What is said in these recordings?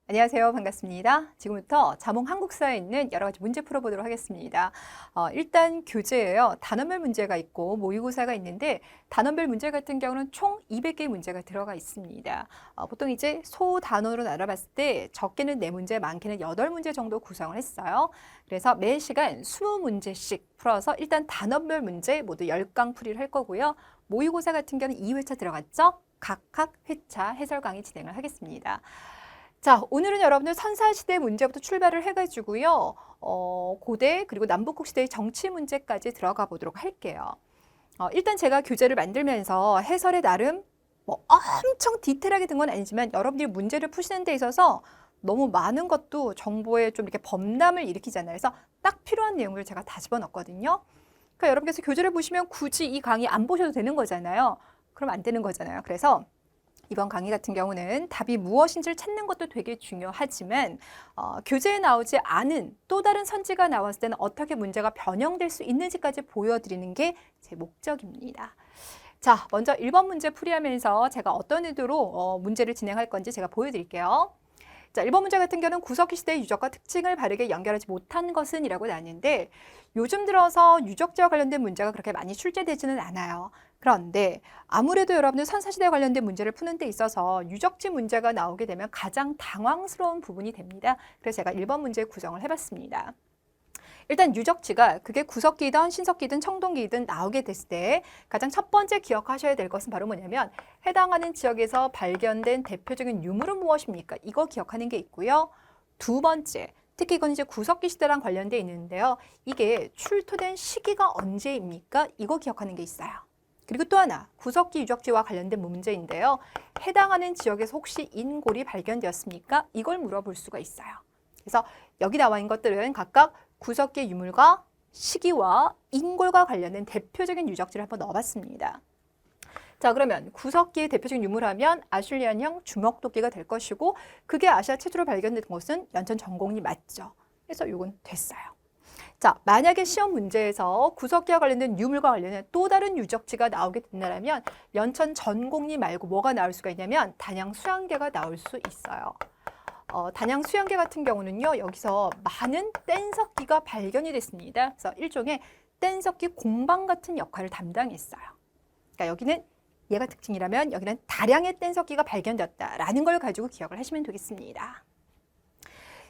안녕하세요. 반갑습니다. 지금부터 자몽 한국사에 있는 여러 가지 문제 풀어보도록 하겠습니다. 일단 교재예요. 단원별 문제가 있고 모의고사가 있는데 단원별 문제 같은 경우는 총 200개의 문제가 들어가 있습니다. 보통 이제 소단원으로 나눠봤을 때 적게는 4문제, 많게는 8문제 정도 구성을 했어요. 그래서 매 시간 20문제씩 풀어서 일단 단원별 문제 모두 10강 풀이를 할 거고요. 모의고사 같은 경우는 2회차 들어갔죠? 각각 회차 해설 강의 진행을 하겠습니다. 자, 오늘은 여러분들 선사시대 문제부터 출발을 해가지고요. 고대 그리고 남북국 시대의 정치 문제까지 들어가 보도록 할게요. 일단 제가 교재를 만들면서 해설에 나름 뭐 엄청 디테일하게 든 건 아니지만 여러분들이 문제를 푸시는 데 있어서 너무 많은 것도 정보에 좀 이렇게 범람을 일으키잖아요. 그래서 딱 필요한 내용을 제가 다 집어넣었거든요. 그러니까 여러분께서 교재를 보시면 굳이 이 강의 안 보셔도 되는 거잖아요. 그럼 안 되는 거잖아요. 그래서 이번 강의 같은 경우는 답이 무엇인지를 찾는 것도 되게 중요하지만 교재에 나오지 않은 또 다른 선지가 나왔을 때는 어떻게 문제가 변형될 수 있는지까지 보여드리는 게 제 목적입니다. 자, 먼저 1번 문제 풀이하면서 제가 어떤 의도로 문제를 진행할 건지 제가 보여드릴게요. 자, 1번 문제 같은 경우는 구석기 시대의 유적과 특징을 바르게 연결하지 못한 것은 이라고 나왔는데 요즘 들어서 유적지와 관련된 문제가 그렇게 많이 출제되지는 않아요. 그런데 아무래도 여러분들 선사시대 관련된 문제를 푸는 데 있어서 유적지 문제가 나오게 되면 가장 당황스러운 부분이 됩니다. 그래서 제가 1번 문제 구성을 해봤습니다. 일단 유적지가 그게 구석기든 신석기든 청동기든 나오게 됐을 때 가장 첫 번째 기억하셔야 될 것은 바로 뭐냐면 해당하는 지역에서 발견된 대표적인 유물은 무엇입니까? 이거 기억하는 게 있고요. 두 번째, 특히 이건 이제 구석기 시대랑 관련돼 있는데요. 이게 출토된 시기가 언제입니까? 이거 기억하는 게 있어요. 그리고 또 하나, 구석기 유적지와 관련된 문제인데요. 해당하는 지역에서 혹시 인골이 발견되었습니까? 이걸 물어볼 수가 있어요. 그래서 여기 나와 있는 것들은 각각 구석기 유물과 시기와 인골과 관련된 대표적인 유적지를 한번 넣어봤습니다. 자, 그러면 구석기의 대표적인 유물하면 아슐리안형 주먹도끼가 될 것이고 그게 아시아 최초로 발견된 곳은 연천 전곡리 맞죠? 그래서 이건 됐어요. 자, 만약에 시험 문제에서 구석기와 관련된 유물과 관련된 또 다른 유적지가 나오게 된다면 연천 전곡리 말고 뭐가 나올 수가 있냐면 단양 수양계가 나올 수 있어요. 단양 수양계 같은 경우는요, 여기서 많은 뗀석기가 발견이 됐습니다. 그래서 일종의 뗀석기 공방 같은 역할을 담당했어요. 그러니까 여기는 얘가 특징이라면 여기는 다량의 뗀석기가 발견되었다라는 걸 가지고 기억을 하시면 되겠습니다.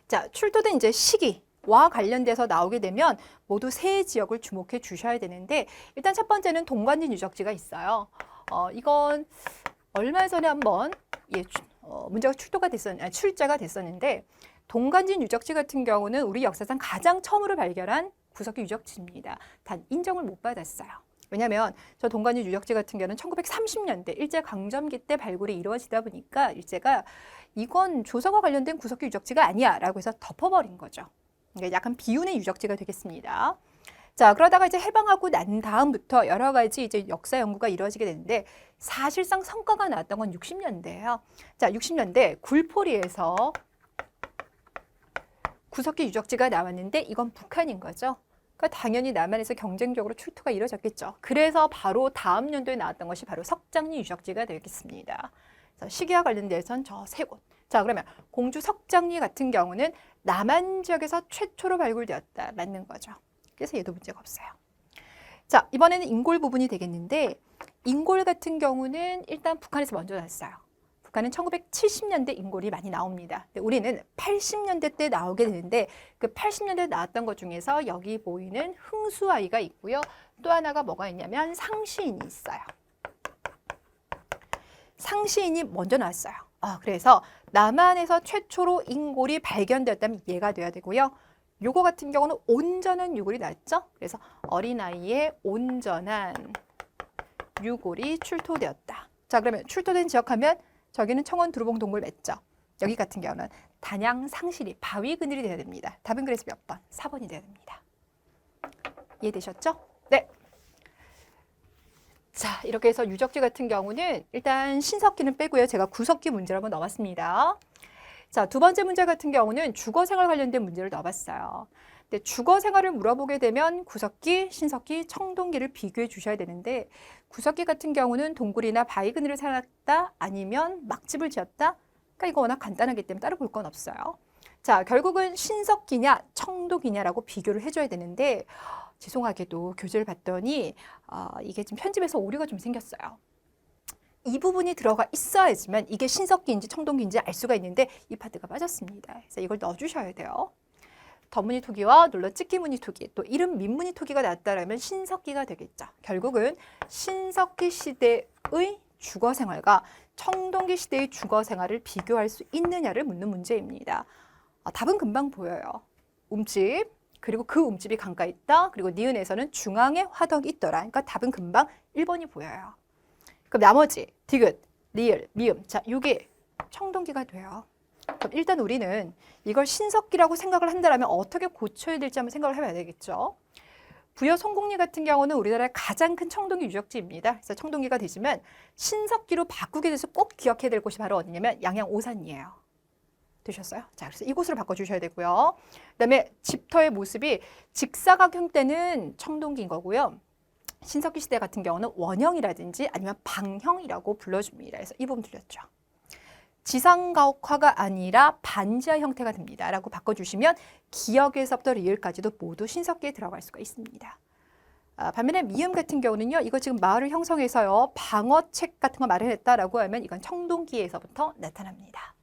자, 출토된 이제 시기와 관련돼서 나오게 되면 모두 세 지역을 주목해 주셔야 되는데 일단 첫 번째는 동관진 유적지가 있어요. 이건 얼마 전에 한번 문제가 출제가 됐었는데 동관진 유적지 같은 경우는 우리 역사상 가장 처음으로 발견한 구석기 유적지입니다. 단 인정을 못 받았어요. 왜냐하면 저 동관진 유적지 같은 경우는 1930년대 일제강점기 때 발굴이 이루어지다 보니까 일제가 이건 조선과 관련된 구석기 유적지가 아니야 라고 해서 덮어버린 거죠. 그러니까 약간 비운의 유적지가 되겠습니다. 자, 그러다가 이제 해방하고 난 다음부터 여러 가지 이제 역사 연구가 이루어지게 되는데 사실상 성과가 나왔던 건 60년대예요. 자, 60년대 굴포리에서 구석기 유적지가 나왔는데 이건 북한인 거죠. 그러니까 당연히 남한에서 경쟁적으로 출토가 이루어졌겠죠. 그래서 바로 다음 연도에 나왔던 것이 바로 석장리 유적지가 되겠습니다. 그래서 시기와 관련돼서는 저 세 곳. 자, 그러면 공주 석장리 같은 경우는 남한 지역에서 최초로 발굴되었다. 맞는 거죠. 그래서 얘도 문제가 없어요. 자, 이번에는 인골 부분이 되겠는데 인골 같은 경우는 일단 북한에서 먼저 나왔어요. 북한은 1970년대 인골이 많이 나옵니다. 우리는 80년대 때 나오게 되는데 그 80년대 나왔던 것 중에서 여기 보이는 흥수아이가 있고요. 또 하나가 뭐가 있냐면 상시인이 있어요. 상시인이 먼저 나왔어요. 그래서 남한에서 최초로 인골이 발견되었다면 얘가 돼야 되고요. 요거 같은 경우는 온전한 유골이 나왔죠. 그래서 어린아이의 온전한 유골이 출토되었다. 자, 그러면 출토된 지역하면 저기는 청원 두루봉 동굴 맞죠. 여기 같은 경우는 단양 상실이 바위 그늘이 돼야 됩니다. 답은 그래서 몇 번? 4번이 돼야 됩니다. 이해되셨죠? 네. 자, 이렇게 해서 유적지 같은 경우는 일단 신석기는 빼고요. 제가 구석기 문제를 한번 넣어봤습니다. 자, 두 번째 문제 같은 경우는 주거생활 관련된 문제를 넣어봤어요. 근데 주거생활을 물어보게 되면 구석기, 신석기, 청동기를 비교해 주셔야 되는데 구석기 같은 경우는 동굴이나 바위 그늘을 살았다 아니면 막집을 지었다 그러니까 이거 워낙 간단하기 때문에 따로 볼 건 없어요. 자, 결국은 신석기냐 청동기냐라고 비교를 해줘야 되는데 죄송하게도 교재를 봤더니 이게 지금 편집에서 오류가 좀 생겼어요. 이 부분이 들어가 있어야지만 이게 신석기인지 청동기인지 알 수가 있는데 이 파트가 빠졌습니다. 그래서 이걸 넣어주셔야 돼요. 덧무늬 토기와 눌러찍기 무늬 토기, 또 이름 민무늬 토기가 나왔다라면 신석기가 되겠죠. 결국은 신석기 시대의 주거 생활과 청동기 시대의 주거 생활을 비교할 수 있느냐를 묻는 문제입니다. 답은 금방 보여요. 움집, 그리고 그 움집이 강가에 있다. 그리고 니은에서는 중앙에 화덕이 있더라. 그러니까 답은 금방 1번이 보여요. 그럼 나머지 디귿, 리을, 미음, 자, 이게 청동기가 돼요. 그럼 일단 우리는 이걸 신석기라고 생각을 한다면 어떻게 고쳐야 될지 한번 생각을 해봐야 되겠죠. 부여 송곡리 같은 경우는 우리나라의 가장 큰 청동기 유적지입니다. 그래서 청동기가 되지만 신석기로 바꾸게 돼서 꼭 기억해야 될 곳이 바로 어디냐면 양양 오산이에요. 되셨어요? 자, 그래서 이곳으로 바꿔주셔야 되고요. 그다음에 집터의 모습이 직사각 형태는 청동기인 거고요. 신석기 시대 같은 경우는 원형이라든지 아니면 방형이라고 불러줍니다. 그래서 이 부분 들렸죠. 지상가옥화가 아니라 반지하 형태가 됩니다. 라고 바꿔주시면 기역에서부터 리을까지도 모두 신석기에 들어갈 수가 있습니다. 반면에 미음 같은 경우는요. 이거 지금 마을을 형성해서요. 방어책 같은 거 마련했다라고 하면 이건 청동기에서부터 나타납니다.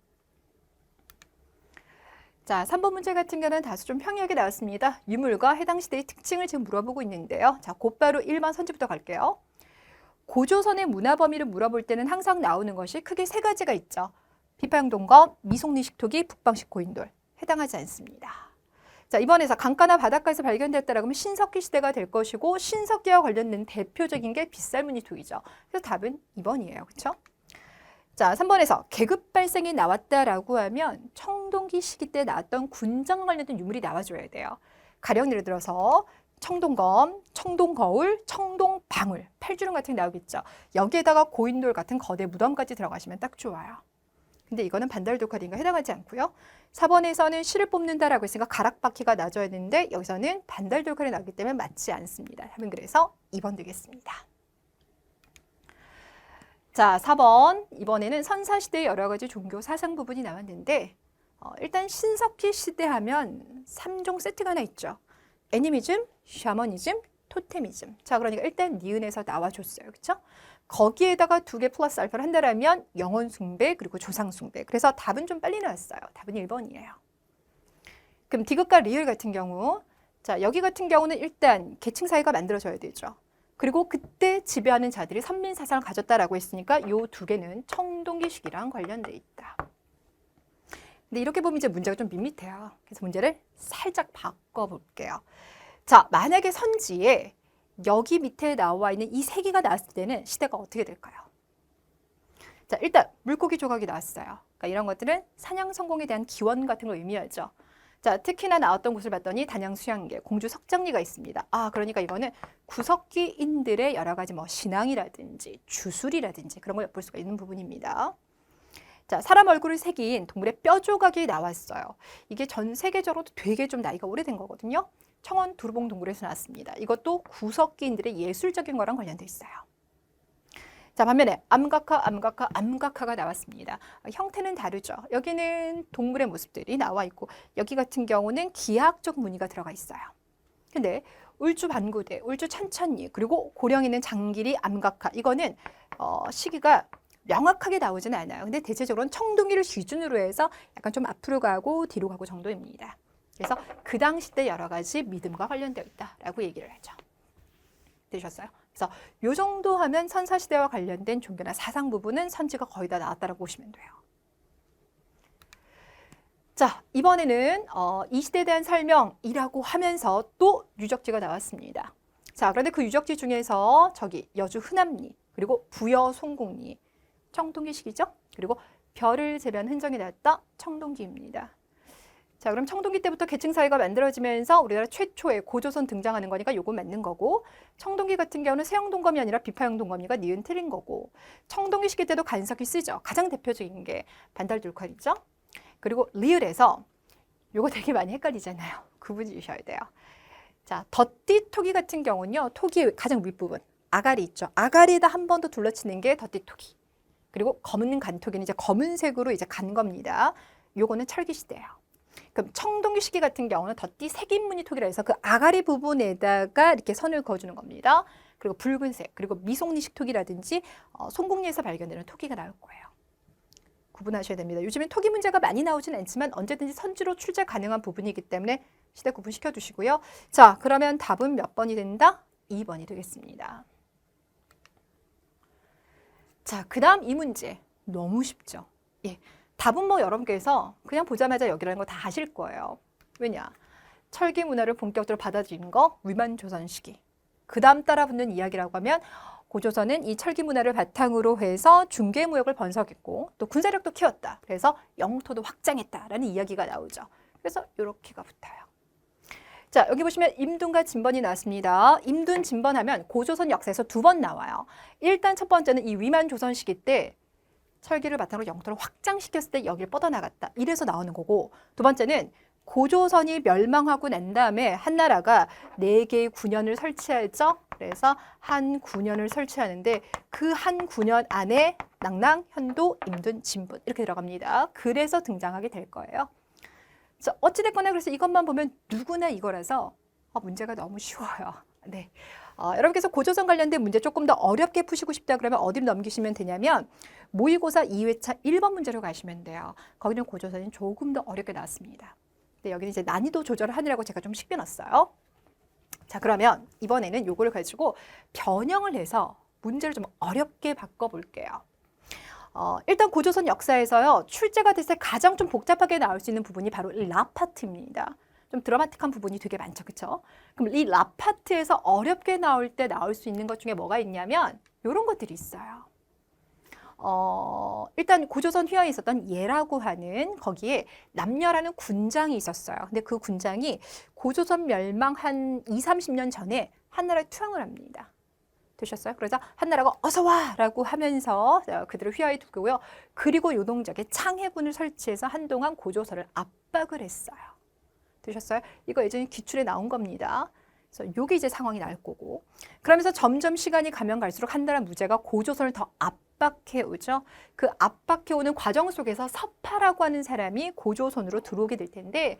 자, 3번 문제 같은 경우는 다소 좀 평이하게 나왔습니다. 유물과 해당 시대의 특징을 지금 물어보고 있는데요. 자, 곧바로 1번 선지부터 갈게요. 고조선의 문화 범위를 물어볼 때는 항상 나오는 것이 크게 세 가지가 있죠. 비파형동검, 미송리식 토기, 북방식 고인돌. 해당하지 않습니다. 자, 이번에서 강가나 바닷가에서 발견됐다라고 하면 신석기 시대가 될 것이고 신석기와 관련된 대표적인 게 빗살무늬 토기죠. 그래서 답은 2번이에요. 그렇죠? 자, 3번에서 계급 발생이 나왔다라고 하면 청동기 시기 때 나왔던 군장 관련된 유물이 나와줘야 돼요. 가령 예를 들어서 청동검, 청동거울, 청동방울, 팔주름 같은 게 나오겠죠. 여기에다가 고인돌 같은 거대 무덤까지 들어가시면 딱 좋아요. 근데 이거는 반달도칼인가 해당하지 않고요. 4번에서는 실을 뽑는다라고 했으니까 가락바퀴가 나줘야 되는데 여기서는 반달도칼이 나오기 때문에 맞지 않습니다. 답은 그래서 2번 되겠습니다. 자, 4번. 이번에는 선사시대의 여러 가지 종교 사상 부분이 나왔는데 일단 신석기 시대 하면 3종 세트가 하나 있죠. 애니미즘, 샤머니즘, 토테미즘. 자, 그러니까 일단 니은에서 나와줬어요. 그렇죠? 거기에다가 2개 플러스 알파를 한다라면 영혼 숭배 그리고 조상 숭배. 그래서 답은 좀 빨리 나왔어요. 답은 1번이에요. 그럼 디귿과 리을 같은 경우, 자, 여기 같은 경우는 일단 계층 사회가 만들어져야 되죠. 그리고 그때 지배하는 자들이 선민 사상을 가졌다라고 했으니까 이 2개는 청동기 시기랑 관련돼 있다. 근데 이렇게 보면 이제 문제가 좀 밋밋해요. 그래서 문제를 살짝 바꿔볼게요. 자, 만약에 선지에 여기 밑에 나와 있는 이 3개가 나왔을 때는 시대가 어떻게 될까요? 자, 일단 물고기 조각이 나왔어요. 그러니까 이런 것들은 사냥 성공에 대한 기원 같은 걸 의미하죠. 자, 특히나 나왔던 곳을 봤더니 단양 수양계, 공주 석장리가 있습니다. 그러니까 이거는 구석기인들의 여러 가지 뭐 신앙이라든지 주술이라든지 그런 걸 엿볼 수가 있는 부분입니다. 자, 사람 얼굴을 새긴 동물의 뼈 조각이 나왔어요. 이게 전 세계적으로도 되게 좀 나이가 오래된 거거든요. 청원 두루봉 동굴에서 나왔습니다. 이것도 구석기인들의 예술적인 거랑 관련돼 있어요. 자, 반면에 암각화가 나왔습니다. 형태는 다르죠. 여기는 동물의 모습들이 나와 있고 여기 같은 경우는 기하학적 무늬가 들어가 있어요. 근데 울주 반구대, 울주 찬천리, 그리고 고령에 있는 장길이 암각화. 이거는 시기가 명확하게 나오지는 않아요. 근데 대체적으로는 청동기를 기준으로 해서 약간 좀 앞으로 가고 뒤로 가고 정도입니다. 그래서 그 당시 때 여러 가지 믿음과 관련되어 있다라고 얘기를 하죠. 되셨어요? 그래서 이 정도 하면 선사시대와 관련된 종교나 사상 부분은 선지가 거의 다 나왔다라고 보시면 돼요. 자, 이번에는 이 시대에 대한 설명이라고 하면서 또 유적지가 나왔습니다. 자, 그런데 그 유적지 중에서 저기 여주 흔암리, 그리고 부여 송곡리, 청동기시기죠? 그리고 별을 재배한 흔적이 나왔다 청동기입니다. 자, 그럼 청동기 때부터 계층 사회가 만들어지면서 우리나라 최초의 고조선 등장하는 거니까 요거 맞는 거고, 청동기 같은 경우는 세형동검이 아니라 비파형동검이가 니은 틀린 거고, 청동기 시기 때도 간석이 쓰죠. 가장 대표적인 게 반달돌칼이죠. 그리고 리을에서 요거 되게 많이 헷갈리잖아요. 구분해 주셔야 돼요. 자, 덧띠토기 같은 경우는요, 토기의 가장 윗부분 아가리 있죠. 아가리에다 한 번 더 둘러치는 게 덧띠토기. 그리고 검은 간토기는 이제 검은색으로 이제 간 겁니다. 요거는 철기 시대예요. 그럼 청동기 시기 같은 경우는 덧띠 색인무늬 토기라 해서 그 아가리 부분에다가 이렇게 선을 그어주는 겁니다. 그리고 붉은색, 그리고 미송리식 토기라든지 송곡리에서 발견되는 토기가 나올 거예요. 구분하셔야 됩니다. 요즘엔 토기 문제가 많이 나오진 않지만 언제든지 선지로 출제 가능한 부분이기 때문에 시대 구분시켜 두시고요. 자, 그러면 답은 몇 번이 된다? 2번이 되겠습니다. 자, 그 다음 이 문제 너무 쉽죠. 예, 답은 뭐 여러분께서 그냥 보자마자 여기라는 거 다 아실 거예요. 왜냐? 철기 문화를 본격적으로 받아들이는 거 위만 조선 시기. 그 다음 따라 붙는 이야기라고 하면 고조선은 이 철기 문화를 바탕으로 해서 중개 무역을 번성했고 또 군사력도 키웠다. 그래서 영토도 확장했다라는 이야기가 나오죠. 그래서 이렇게가 붙어요. 자, 여기 보시면 임둔과 진번이 나왔습니다. 임둔, 진번하면 고조선 역사에서 2번 나와요. 일단 첫 번째는 이 위만 조선 시기 때 철기를 바탕으로 영토를 확장시켰을 때 여기를 뻗어나갔다. 이래서 나오는 거고, 두 번째는 고조선이 멸망하고 난 다음에 한나라가 4개의 군현을 설치하죠. 그래서 한 군현을 설치하는데 그 한 군현 안에 낭랑, 현도, 임둔, 진분 이렇게 들어갑니다. 그래서 등장하게 될 거예요. 자, 어찌됐거나 그래서 이것만 보면 누구나 이거라서 문제가 너무 쉬워요. 네. 여러분께서 고조선 관련된 문제 조금 더 어렵게 푸시고 싶다 그러면 어디로 넘기시면 되냐면 모의고사 2회차 1번 문제로 가시면 돼요. 거기는 고조선이 조금 더 어렵게 나왔습니다. 근데 여기는 이제 난이도 조절을 하느라고 제가 좀 식혀놨어요. 자, 그러면 이번에는 요거를 가지고 변형을 해서 문제를 좀 어렵게 바꿔볼게요. 일단 고조선 역사에서요, 출제가 됐을 때 가장 좀 복잡하게 나올 수 있는 부분이 바로 이 라파트입니다. 좀 드라마틱한 부분이 되게 많죠, 그렇죠? 그럼 이 라파트에서 어렵게 나올 때 나올 수 있는 것 중에 뭐가 있냐면 이런 것들이 있어요. 일단 고조선 휘하에 있었던 예라고 하는 거기에 남녀라는 군장이 있었어요. 근데 그 군장이 고조선 멸망 한 20-30년 전에 한나라에 투항을 합니다. 되셨어요? 그래서 한나라가 어서 와라고 하면서 그들을 휘하에 두고요. 그리고 요동적에 창해군을 설치해서 한동안 고조선을 압박을 했어요. 되셨어요? 이거 예전에 기출에 나온 겁니다. 그래서 요게 이제 상황이 날 거고. 그러면서 점점 시간이 가면 갈수록 한나라 무제가 고조선을 더 압박해 오죠. 그 압박해 오는 과정 속에서 서파라고 하는 사람이 고조선으로 들어오게 될 텐데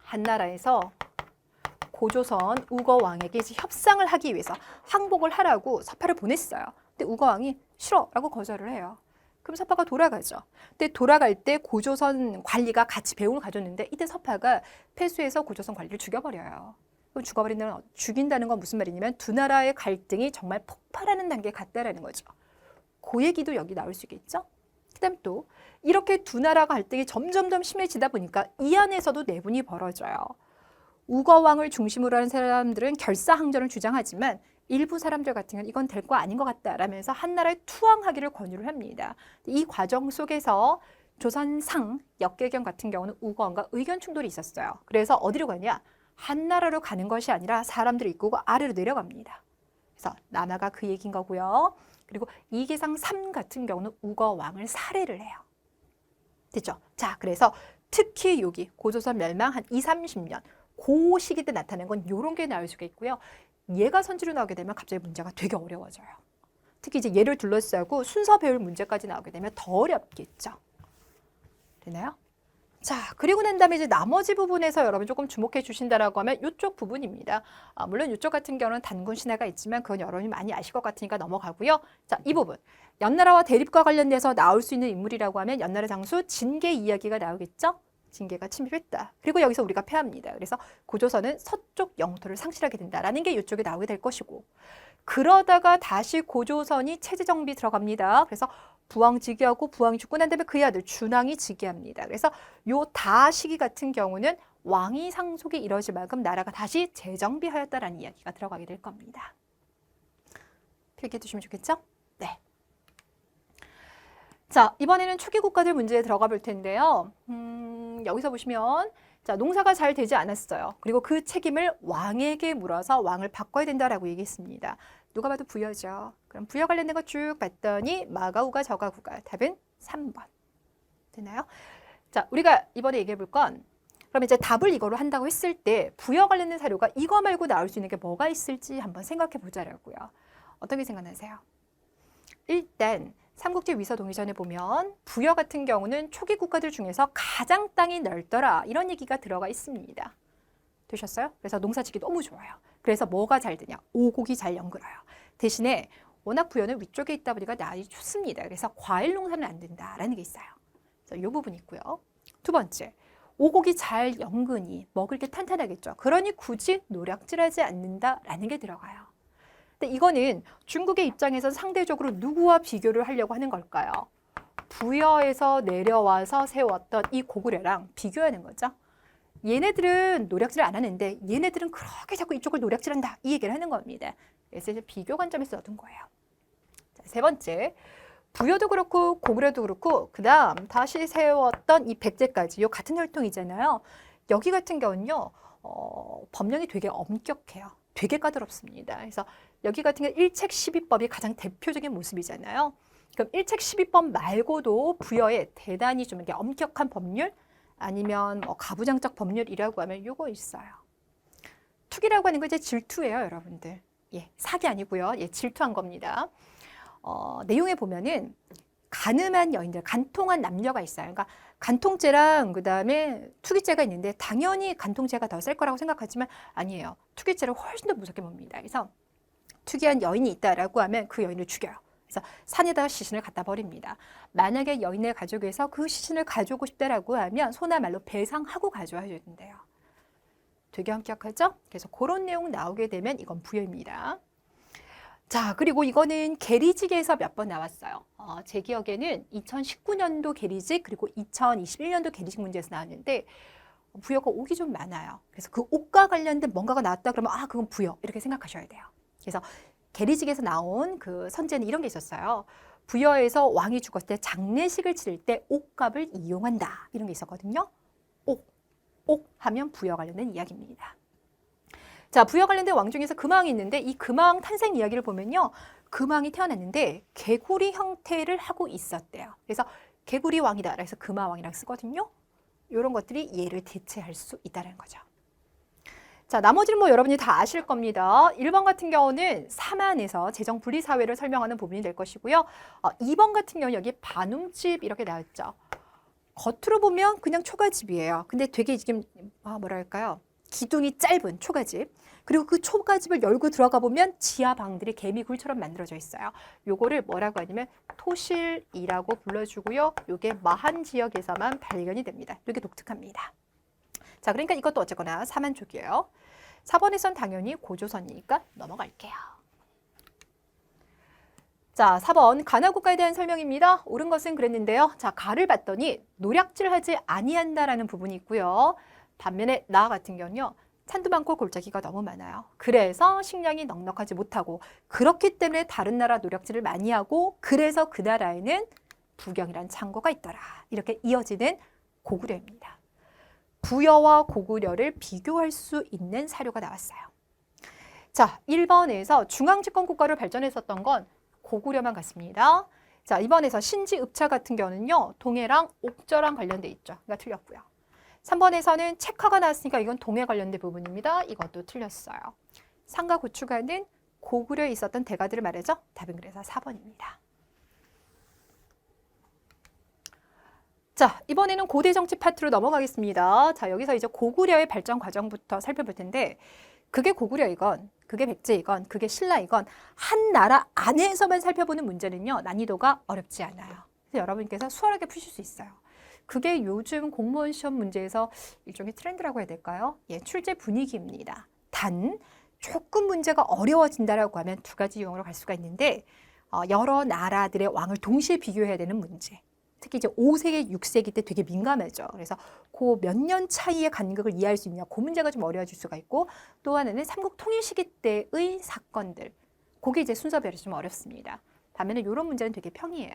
한나라에서 고조선 우거왕에게 협상을 하기 위해서 항복을 하라고 서파를 보냈어요. 근데 우거왕이 싫어라고 거절을 해요. 그럼 서파가 돌아가죠. 근데 돌아갈 때 고조선 관리가 같이 배웅을 가졌는데 이때 서파가 패수해서 고조선 관리를 죽여버려요. 그럼 죽인다는 건 무슨 말이냐면 두 나라의 갈등이 정말 폭발하는 단계에 갔다라는 거죠. 그 얘기도 여기 나올 수 있겠죠. 그다음 또 이렇게 두 나라 갈등이 점점 더 심해지다 보니까 이 안에서도 내분이 벌어져요. 우거왕을 중심으로 하는 사람들은 결사항전을 주장하지만 일부 사람들 같은 경우는 이건 될 거 아닌 것 같다라면서 한나라에 투항하기를 권유를 합니다. 이 과정 속에서 조선상 역계경 같은 경우는 우거왕과 의견 충돌이 있었어요. 그래서 어디로 가냐? 한나라로 가는 것이 아니라 사람들을 이끌고 아래로 내려갑니다. 그래서 남아가 그 얘기인 거고요. 그리고 이계상 3 같은 경우는 우거왕을 살해를 해요. 됐죠? 자, 그래서 특히 여기 고조선 멸망 한 20-30년 그 시기 때 나타낸 건 이런 게 나올 수가 있고요. 얘가 선지로 나오게 되면 갑자기 문제가 되게 어려워져요. 특히 이제 얘를 둘러싸고 순서 배울 문제까지 나오게 되면 더 어렵겠죠. 되나요? 자, 그리고 난 다음에 이제 나머지 부분에서 여러분 조금 주목해 주신다라고 하면 이쪽 부분입니다. 물론 이쪽 같은 경우는 단군 신화가 있지만 그건 여러분이 많이 아실 것 같으니까 넘어가고요. 자, 이 부분. 연나라와 대립과 관련돼서 나올 수 있는 인물이라고 하면 연나라 장수 진계 이야기가 나오겠죠? 진계가 침입했다. 그리고 여기서 우리가 패합니다. 그래서 고조선은 서쪽 영토를 상실하게 된다라는 게 이쪽에 나오게 될 것이고 그러다가 다시 고조선이 체제 정비 들어갑니다. 그래서 부왕 즉위하고 부왕이 죽고 난 다음에 그의 아들 준왕이 즉위합니다. 그래서 요 다 시기 같은 경우는 왕위 상속이 이뤄질 만큼 나라가 다시 재정비하였다라는 이야기가 들어가게 될 겁니다. 필기해 두시면 좋겠죠? 네. 자, 이번에는 초기 국가들 문제에 들어가 볼 텐데요. 여기서 보시면 자, 농사가 잘 되지 않았어요. 그리고 그 책임을 왕에게 물어서 왕을 바꿔야 된다라고 얘기했습니다. 누가 봐도 부여죠. 그럼 부여 관련된 거 쭉 봤더니 마가우가 저가구가 답은 3번. 되나요? 자, 우리가 이번에 얘기해 볼 건 그럼 이제 답을 이거로 한다고 했을 때 부여 관련된 사료가 이거 말고 나올 수 있는 게 뭐가 있을지 한번 생각해 보자라고요. 어떻게 생각나세요? 일단 삼국지 위서 동의전에 보면 부여 같은 경우는 초기 국가들 중에서 가장 땅이 넓더라 이런 얘기가 들어가 있습니다. 되셨어요? 그래서 농사짓기 너무 좋아요. 그래서 뭐가 잘 되냐? 오곡이 잘 연글어요. 대신에 워낙 부여는 위쪽에 있다 보니까 날이 춥습니다. 그래서 과일 농사는 안 된다라는 게 있어요. 그래서 이 부분이 있고요. 두 번째, 오곡이 잘 연근이 먹을 게 탄탄하겠죠. 그러니 굳이 노략질하지 않는다라는 게 들어가요. 근데 이거는 중국의 입장에서 상대적으로 누구와 비교를 하려고 하는 걸까요? 부여에서 내려와서 세웠던 이 고구려랑 비교하는 거죠. 얘네들은 노략질을 안 하는데 얘네들은 그렇게 자꾸 이쪽을 노략질한다 이 얘기를 하는 겁니다. 그래서 이제 비교 관점에서 얻은 거예요. 자, 세 번째, 부여도 그렇고 고구려도 그렇고 그 다음 다시 세웠던 이 백제까지 요 같은 혈통이잖아요. 여기 같은 경우는요 법령이 되게 엄격해요. 되게 까다롭습니다. 그래서 여기 같은 경우 일책 12법이 가장 대표적인 모습이잖아요. 그럼 일책 12법 말고도 부여에 대단히 좀 이렇게 엄격한 법률 아니면 뭐 가부장적 법률이라고 하면 요거 있어요. 투기라고 하는 거 이제 질투예요, 여러분들. 예, 사기 아니고요. 예, 질투한 겁니다. 내용에 보면은 간음한 여인들, 간통한 남녀가 있어요. 그러니까 간통죄랑 그다음에 투기죄가 있는데 당연히 간통죄가 더 셀 거라고 생각하지만 아니에요. 투기죄를 훨씬 더 무섭게 봅니다. 그래서 투기한 여인이 있다라고 하면 그 여인을 죽여요. 그래서 산에다가 시신을 갖다 버립니다. 만약에 여인의 가족에서 그 시신을 가져오고 싶다라고 하면 소나 말로 배상하고 가져와야 된대요. 되게 엄격하죠? 그래서 그런 내용 나오게 되면 이건 부여입니다. 자, 그리고 이거는 계리직에서 몇 번 나왔어요. 제 기억에는 2019년도 계리직 그리고 2021년도 계리직 문제에서 나왔는데 부여가 옥이 좀 많아요. 그래서 그 옥과 관련된 뭔가가 나왔다 그러면 아, 그건 부여 이렇게 생각하셔야 돼요. 그래서 계리직에서 나온 그 선제는 이런 게 있었어요. 부여에서 왕이 죽었을 때 장례식을 치를 때 옥값을 이용한다 이런 게 있었거든요. 옥 하면 부여 관련된 이야기입니다. 자, 부여 관련된 왕 중에서 금왕이 있는데 이 금왕 탄생 이야기를 보면요. 금왕이 태어났는데 개구리 형태를 하고 있었대요. 그래서 개구리 왕이다. 그래서 금화왕이라고 쓰거든요. 이런 것들이 얘를 대체할 수 있다는 거죠. 자, 나머지는 뭐 여러분이 다 아실 겁니다. 1번 같은 경우는 사만에서 재정 분리 사회를 설명하는 부분이 될 것이고요. 2번 같은 경우 여기 반움집 이렇게 나왔죠. 겉으로 보면 그냥 초가집이에요. 근데 되게 지금 뭐랄까요? 기둥이 짧은 초가집. 그리고 그 초가집을 열고 들어가 보면 지하 방들이 개미굴처럼 만들어져 있어요. 요거를 뭐라고 하냐면 토실이라고 불러주고요. 요게 마한 지역에서만 발견이 됩니다. 이게 독특합니다. 자, 그러니까 이것도 어쨌거나 사만 쪽이에요. 4번에선 당연히 고조선이니까 넘어갈게요. 자, 4번 가나국가에 대한 설명입니다. 옳은 것은 그랬는데요. 자, 가를 봤더니 노략질하지 아니한다라는 부분이 있고요. 반면에 나 같은 경우는요. 산도 많고 골짜기가 너무 많아요. 그래서 식량이 넉넉하지 못하고 그렇기 때문에 다른 나라 노략질을 많이 하고 그래서 그 나라에는 부경이란 창고가 있더라. 이렇게 이어지는 고구려입니다. 부여와 고구려를 비교할 수 있는 사료가 나왔어요. 자, 1번에서 중앙집권 국가를 발전했었던 건 고구려만 같습니다. 자, 이번에서 신지읍차 같은 경우는요. 동해랑 옥저랑 관련돼 있죠. 그러니까 틀렸고요. 3번에서는 책화가 나왔으니까 이건 동해 관련된 부분입니다. 이것도 틀렸어요. 상가 고추가는 고구려에 있었던 대가들을 말하죠. 답은 그래서 4번입니다. 자, 이번에는 고대 정치 파트로 넘어가겠습니다. 자, 여기서 이제 고구려의 발전 과정부터 살펴볼 텐데 그게 고구려이건 그게 백제이건 그게 신라이건 한 나라 안에서만 살펴보는 문제는요. 난이도가 어렵지 않아요. 그래서 여러분께서 수월하게 푸실 수 있어요. 그게 요즘 공무원 시험 문제에서 일종의 트렌드라고 해야 될까요? 예, 출제 분위기입니다. 단 조금 문제가 어려워진다라고 하면 두 가지 유형으로 갈 수가 있는데 여러 나라들의 왕을 동시에 비교해야 되는 문제. 특히 이제 5세기, 6세기 때 되게 민감하죠. 그래서 그 몇 년 차이의 간극을 이해할 수 있냐, 그 문제가 좀 어려워질 수가 있고 또 하나는 삼국 통일 시기 때의 사건들. 그게 이제 순서별이 좀 어렵습니다. 반면에 이런 문제는 되게 평이에요.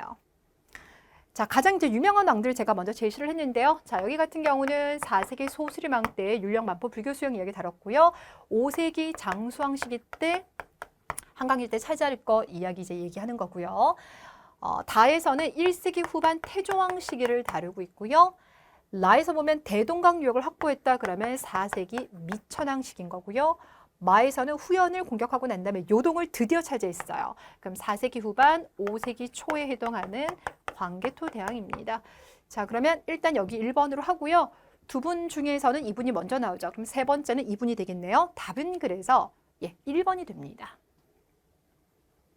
자, 가장 이제 유명한 왕들을 제가 먼저 제시를 했는데요. 자, 여기 같은 경우는 4세기 소수리망 때 율령, 만포, 불교 수용 이야기 다뤘고요. 5세기 장수왕 시기 때 한강 일대 차지할 거 이야기 이제 얘기하는 거고요. 다에서는 1세기 후반 태조왕 시기를 다루고 있고요. 라에서 보면 대동강 유역을 확보했다 그러면 4세기 미천왕 시기인 거고요. 마에서는 후연을 공격하고 난 다음에 요동을 드디어 차지했어요. 그럼 4세기 후반, 5세기 초에 해당하는 광개토 대왕입니다. 자, 그러면 일단 여기 1번으로 하고요. 두 분 중에서는 이분이 먼저 나오죠. 그럼 세 번째는 이분이 되겠네요. 답은 그래서 1번이 됩니다.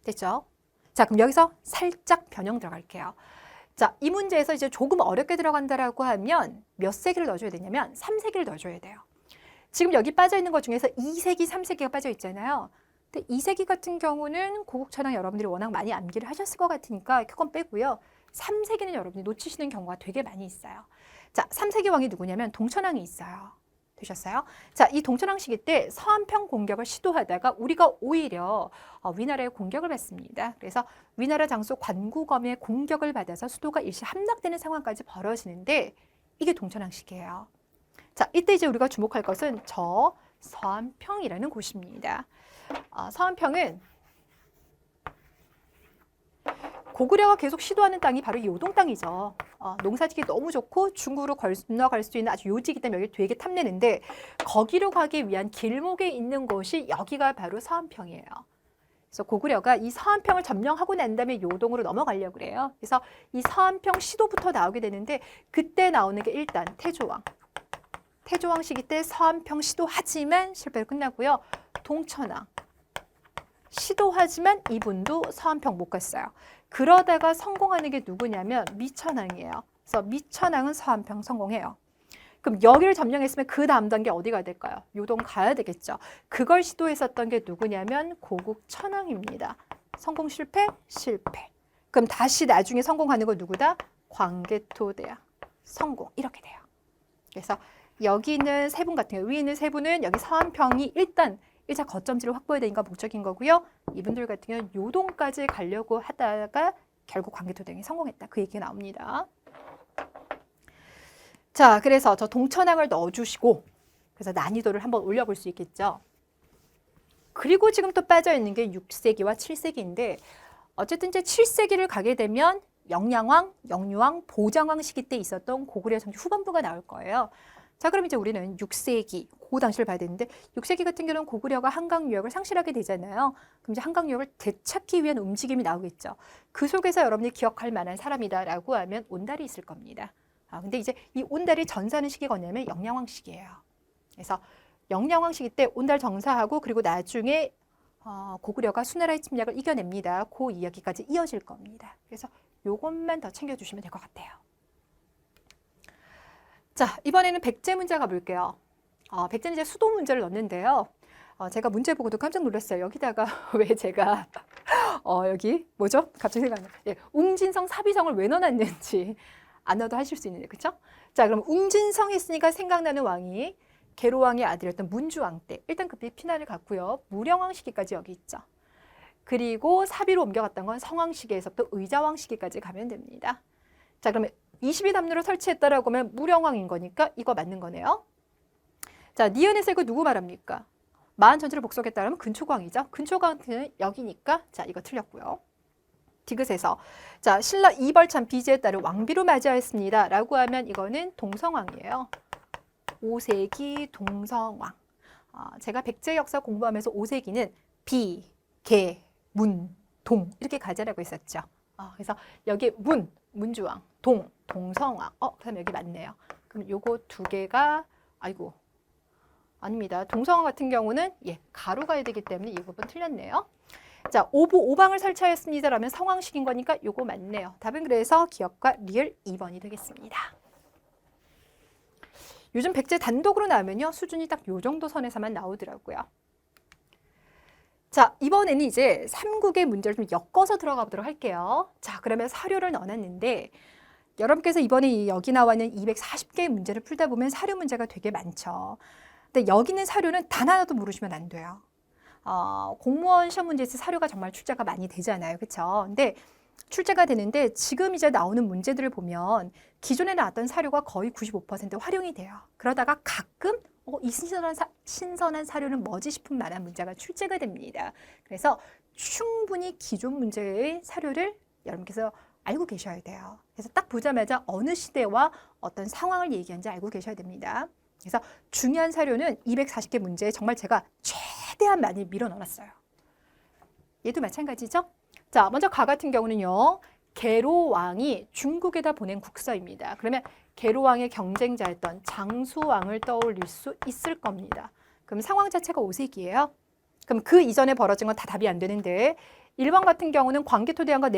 됐죠? 자, 그럼 여기서 살짝 변형 들어갈게요. 자, 이 문제에서 이제 조금 어렵게 들어간다라고 하면 몇 세기를 넣어줘야 되냐면 3세기를 넣어줘야 돼요. 지금 여기 빠져 있는 것 중에서 2세기, 3세기가 빠져 있잖아요. 근데 2세기 같은 경우는 고국천왕 여러분들이 워낙 많이 암기를 하셨을 것 같으니까 그건 빼고요. 3세기는 여러분이 놓치시는 경우가 되게 많이 있어요. 자, 3세기 왕이 누구냐면 동천왕이 있어요. 되셨어요? 자, 이 동천왕 시기 때 서안평 공격을 시도하다가 우리가 오히려 위나라의 공격을 받습니다. 그래서 위나라 장수 관구검의 공격을 받아서 수도가 일시 함락되는 상황까지 벌어지는데 이게 동천왕 시기예요. 자, 이때 이제 우리가 주목할 것은 저 서안평이라는 곳입니다. 서안평은 고구려가 계속 시도하는 땅이 바로 요동 땅이죠. 농사짓기 너무 좋고 중국으로 건너갈 수 있는 아주 요지이기 때문에 여기 되게 탐내는데 거기로 가기 위한 길목에 있는 곳이 여기가 바로 서안평이에요. 그래서 고구려가 이 서안평을 점령하고 난 다음에 요동으로 넘어가려고 그래요. 그래서 이 서안평 시도부터 나오게 되는데 그때 나오는 게 일단 태조왕. 태조왕 시기 때 서안평 시도하지만 실패로 끝나고요. 동천왕. 시도하지만 이분도 서안평 못 갔어요. 그러다가 성공하는 게 누구냐면 미천왕이에요. 그래서 미천왕은 서안평 성공해요. 그럼 여기를 점령했으면 그 다음 단계 어디가 될까요? 요동 가야 되겠죠. 그걸 시도했었던 게 누구냐면 고국천왕입니다. 성공 실패? 실패. 그럼 다시 나중에 성공하는 거 누구다? 광개토대왕. 성공. 이렇게 돼요. 그래서 여기 있는 세 분 같은 경우 위에 있는 세 분은 여기 서안평이 일단 1차 거점지를 확보해야 되니까 목적인 거고요. 이분들 같은 경우는 요동까지 가려고 하다가 결국 광개토대왕이 성공했다. 그 얘기가 나옵니다. 자, 그래서 저 동천왕을 넣어주시고 그래서 난이도를 한번 올려볼 수 있겠죠. 그리고 지금 또 빠져있는 게 6세기와 7세기인데 어쨌든 이제 7세기를 가게 되면 영양왕, 영유왕, 보장왕 시기 때 있었던 고구려 정치 후반부가 나올 거예요. 자, 그럼 이제 우리는 6세기, 그 당시를 봐야 되는데 6세기 같은 경우는 고구려가 한강 유역을 상실하게 되잖아요. 그럼 이제 한강 유역을 되찾기 위한 움직임이 나오겠죠. 그 속에서 여러분이 기억할 만한 사람이다라고 하면 온달이 있을 겁니다. 근데 이제 이 온달이 전사하는 시기가 뭐냐면 영양왕 시기예요. 그래서 영양왕 시기 때 온달 정사하고 그리고 나중에 고구려가 수나라의 침략을 이겨냅니다. 그 이야기까지 이어질 겁니다. 그래서 요것만 더 챙겨주시면 될 것 같아요. 자, 이번에는 백제 문제 가볼게요. 백제는 이제 수도 문제를 넣었는데요. 제가 문제 보고도 깜짝 놀랐어요. 여기다가 왜 제가 여기 뭐죠? 갑자기 생각나요. 웅진성, 사비성을 왜 넣어놨는지 안 넣어도 하실 수 있는데, 그렇죠? 자, 그럼 웅진성 했으니까 생각나는 왕이 계로왕의 아들이었던 문주왕 때 일단 급히 피난을 갔고요. 무령왕 시기까지 여기 있죠. 그리고 사비로 옮겨갔던 건 성왕 시기에서부터 의자왕 시기까지 가면 됩니다. 자, 그러면 22담루를 설치했다라고 하면 무령왕인 거니까 이거 맞는 거네요. 자, 니은에서 이거 누구 말합니까? 마한 전투를 복속했다라면 근초광이죠. 근초광은 여기니까 자, 이거 틀렸고요. 디귿에서 자, 신라 이벌참 비제에 따른 왕비로 맞이하였습니다. 라고 하면 이거는 동성왕이에요. 5세기 동성왕. 제가 백제 역사 공부하면서 5세기는 비, 개, 문, 동 이렇게 가자라고 했었죠. 그래서 여기 문주왕, 동성왕. 그다음에 여기 맞네요. 그럼 요거 두 개가 아이고 아닙니다. 동성왕 같은 경우는 가로 가야 되기 때문에 이 부분 틀렸네요. 자, 오방을 설치하였습니다라면 성왕식인 거니까 요거 맞네요. 답은 그래서 기억과 리을 2번이 되겠습니다. 요즘 백제 단독으로 나오면요 수준이 딱 요 정도 선에서만 나오더라고요. 자, 이번에는 이제 삼국의 문제를 좀 엮어서 들어가 보도록 할게요. 자, 그러면 사료를 넣어놨는데 여러분께서 이번에 여기 나와 있는 240개의 문제를 풀다 보면 사료 문제가 되게 많죠. 근데 여기 있는 사료는 단 하나도 모르시면 안 돼요. 공무원 시험 문제에서 사료가 정말 출제가 많이 되잖아요. 그렇죠? 근데 출제가 되는데 지금 이제 나오는 문제들을 보면 기존에 나왔던 사료가 거의 95% 활용이 돼요. 그러다가 가끔 이 신선한 사료는 뭐지 싶은 만한 문제가 출제가 됩니다. 그래서 충분히 기존 문제의 사료를 여러분께서 알고 계셔야 돼요. 그래서 딱 보자마자 어느 시대와 어떤 상황을 얘기하는지 알고 계셔야 됩니다. 그래서 중요한 사료는 240개 문제에 정말 제가 최대한 많이 밀어 넣어놨어요. 얘도 마찬가지죠. 자, 먼저 가 같은 경우는요. 계로왕이 중국에다 보낸 국서입니다. 그러면 계로왕의 경쟁자였던 장수왕을 떠올릴 수 있을 겁니다. 그럼 상황 자체가 오색이에요. 그럼 그 이전에 벌어진 건 다 답이 안 되는데 1번 같은 경우는 광개토대왕과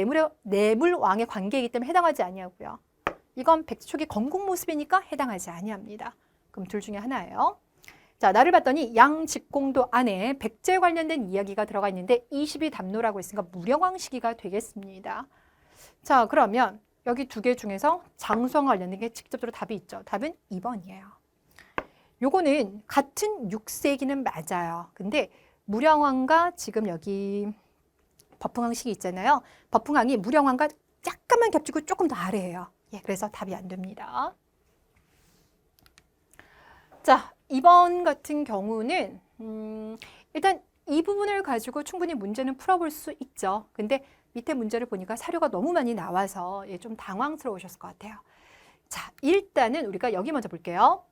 내물왕의 관계이기 때문에 해당하지 아니하고요. 이건 백제초기 건국 모습이니까 해당하지 아니합니다. 그럼 둘 중에 하나예요. 자, 나를 봤더니 양직공도 안에 백제 관련된 이야기가 들어가 있는데 22담로라고 했으니까 무령왕 시기가 되겠습니다. 자, 그러면 여기 두 개 중에서 장수왕과 관련된 게 직접적으로 답이 있죠. 답은 2번이에요. 요거는 같은 6세기는 맞아요. 근데 무령왕과 지금 여기 법흥왕 시기 있잖아요. 법흥왕이 무령왕과 약간만 겹치고 조금 더 아래예요. 예, 그래서 답이 안 됩니다. 자, 2번 같은 경우는 일단 이 부분을 가지고 충분히 문제는 풀어볼 수 있죠. 근데 밑에 문제를 보니까 사료가 너무 많이 나와서 좀 당황스러우셨을 것 같아요. 자, 일단은 우리가 여기 먼저 볼게요.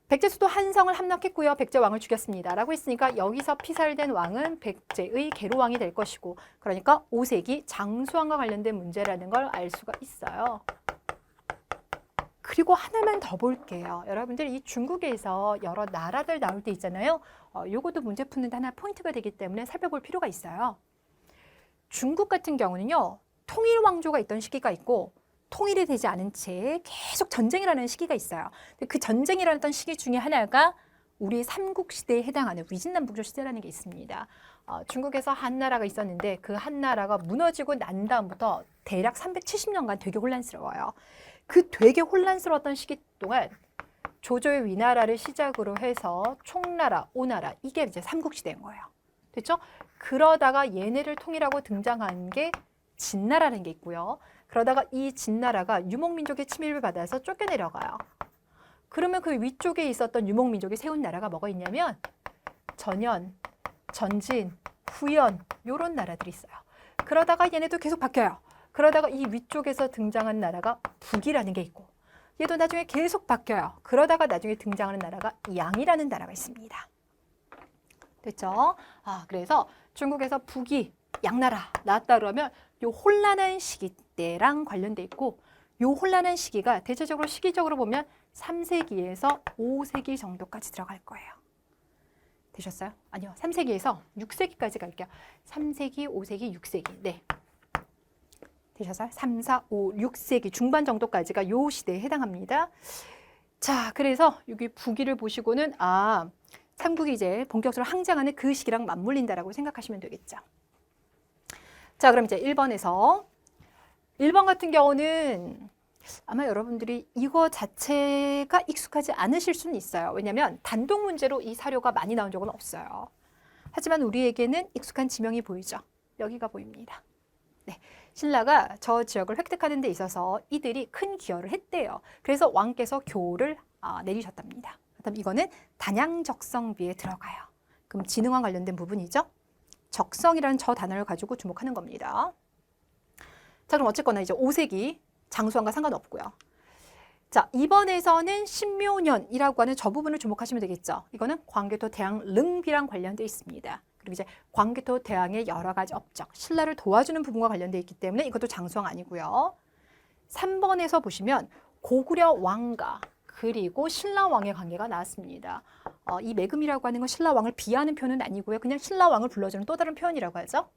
백제수도 한성을 함락했고요. 백제왕을 죽였습니다. 라고 했으니까 여기서 피살된 왕은 백제의 계로왕이 될 것이고, 그러니까 5세기 장수왕과 관련된 문제라는 걸 알 수가 있어요. 그리고 하나만 더 볼게요. 여러분들 이 중국에서 여러 나라들 나올 때 있잖아요. 요것도 문제 푸는데 하나 포인트가 되기 때문에 살펴볼 필요가 있어요. 중국 같은 경우는요. 통일 왕조가 있던 시기가 있고 통일이 되지 않은 채 계속 전쟁을 하는 시기가 있어요. 그 전쟁이라는 시기 중에 하나가 우리 삼국시대에 해당하는 위진남북조 시대라는 게 있습니다. 중국에서 한나라가 있었는데 그 한나라가 무너지고 난 다음부터 대략 370년간 되게 혼란스러워요. 그 되게 혼란스러웠던 시기 동안 조조의 위나라를 시작으로 해서 총나라, 오나라 이게 이제 삼국시대인 거예요. 됐죠? 그러다가 얘네를 통일하고 등장한 게 진나라는 게 있고요. 그러다가 이 진나라가 유목민족의 침입을 받아서 쫓겨내려가요. 그러면 그 위쪽에 있었던 유목민족이 세운 나라가 뭐가 있냐면 전현, 전진, 후연 이런 나라들이 있어요. 그러다가 얘네도 계속 바뀌어요. 그러다가 이 위쪽에서 등장한 나라가 북이라는 게 있고 얘도 나중에 계속 바뀌어요. 그러다가 나중에 등장하는 나라가 양이라는 나라가 있습니다. 됐죠? 그래서 중국에서 북이 양나라 나왔다 그러면 요 혼란한 시기 때랑 관련돼 있고 요 혼란한 시기가 대체적으로 시기적으로 보면 3세기에서 5세기 정도까지 들어갈 거예요. 되셨어요? 아니요. 3세기에서 6세기까지 갈게요. 3세기, 5세기, 6세기. 네. 되셨어요? 3, 4, 5, 6세기 중반 정도까지가 요 시대에 해당합니다. 자, 그래서 여기 북위를 보시고는 삼국이 이제 본격적으로 항쟁하는 그 시기랑 맞물린다라고 생각하시면 되겠죠. 자, 그럼 이제 1번에서 1번 같은 경우는 아마 여러분들이 이거 자체가 익숙하지 않으실 수는 있어요. 왜냐하면 단독 문제로 이 사료가 많이 나온 적은 없어요. 하지만 우리에게는 익숙한 지명이 보이죠. 여기가 보입니다. 네, 신라가 저 지역을 획득하는 데 있어서 이들이 큰 기여를 했대요. 그래서 왕께서 교를 내리셨답니다. 그럼 이거는 단양적성비에 들어가요. 그럼 진흥왕 관련된 부분이죠. 적성이라는 저 단어를 가지고 주목하는 겁니다. 자, 그럼 어쨌거나 이제 5세기 장수왕과 상관없고요. 자, 이번에서는 신묘년이라고 하는 저 부분을 주목하시면 되겠죠. 이거는 광개토 대왕 릉비랑 관련되어 있습니다. 그리고 이제 광개토 대왕의 여러 가지 업적, 신라를 도와주는 부분과 관련되어 있기 때문에 이것도 장수왕 아니고요. 3번에서 보시면 고구려 왕과 그리고 신라왕의 관계가 나왔습니다. 이 매금이라고 하는 건 신라왕을 비하하는 표현은 아니고요. 그냥 신라왕을 불러주는 또 다른 표현이라고 하죠.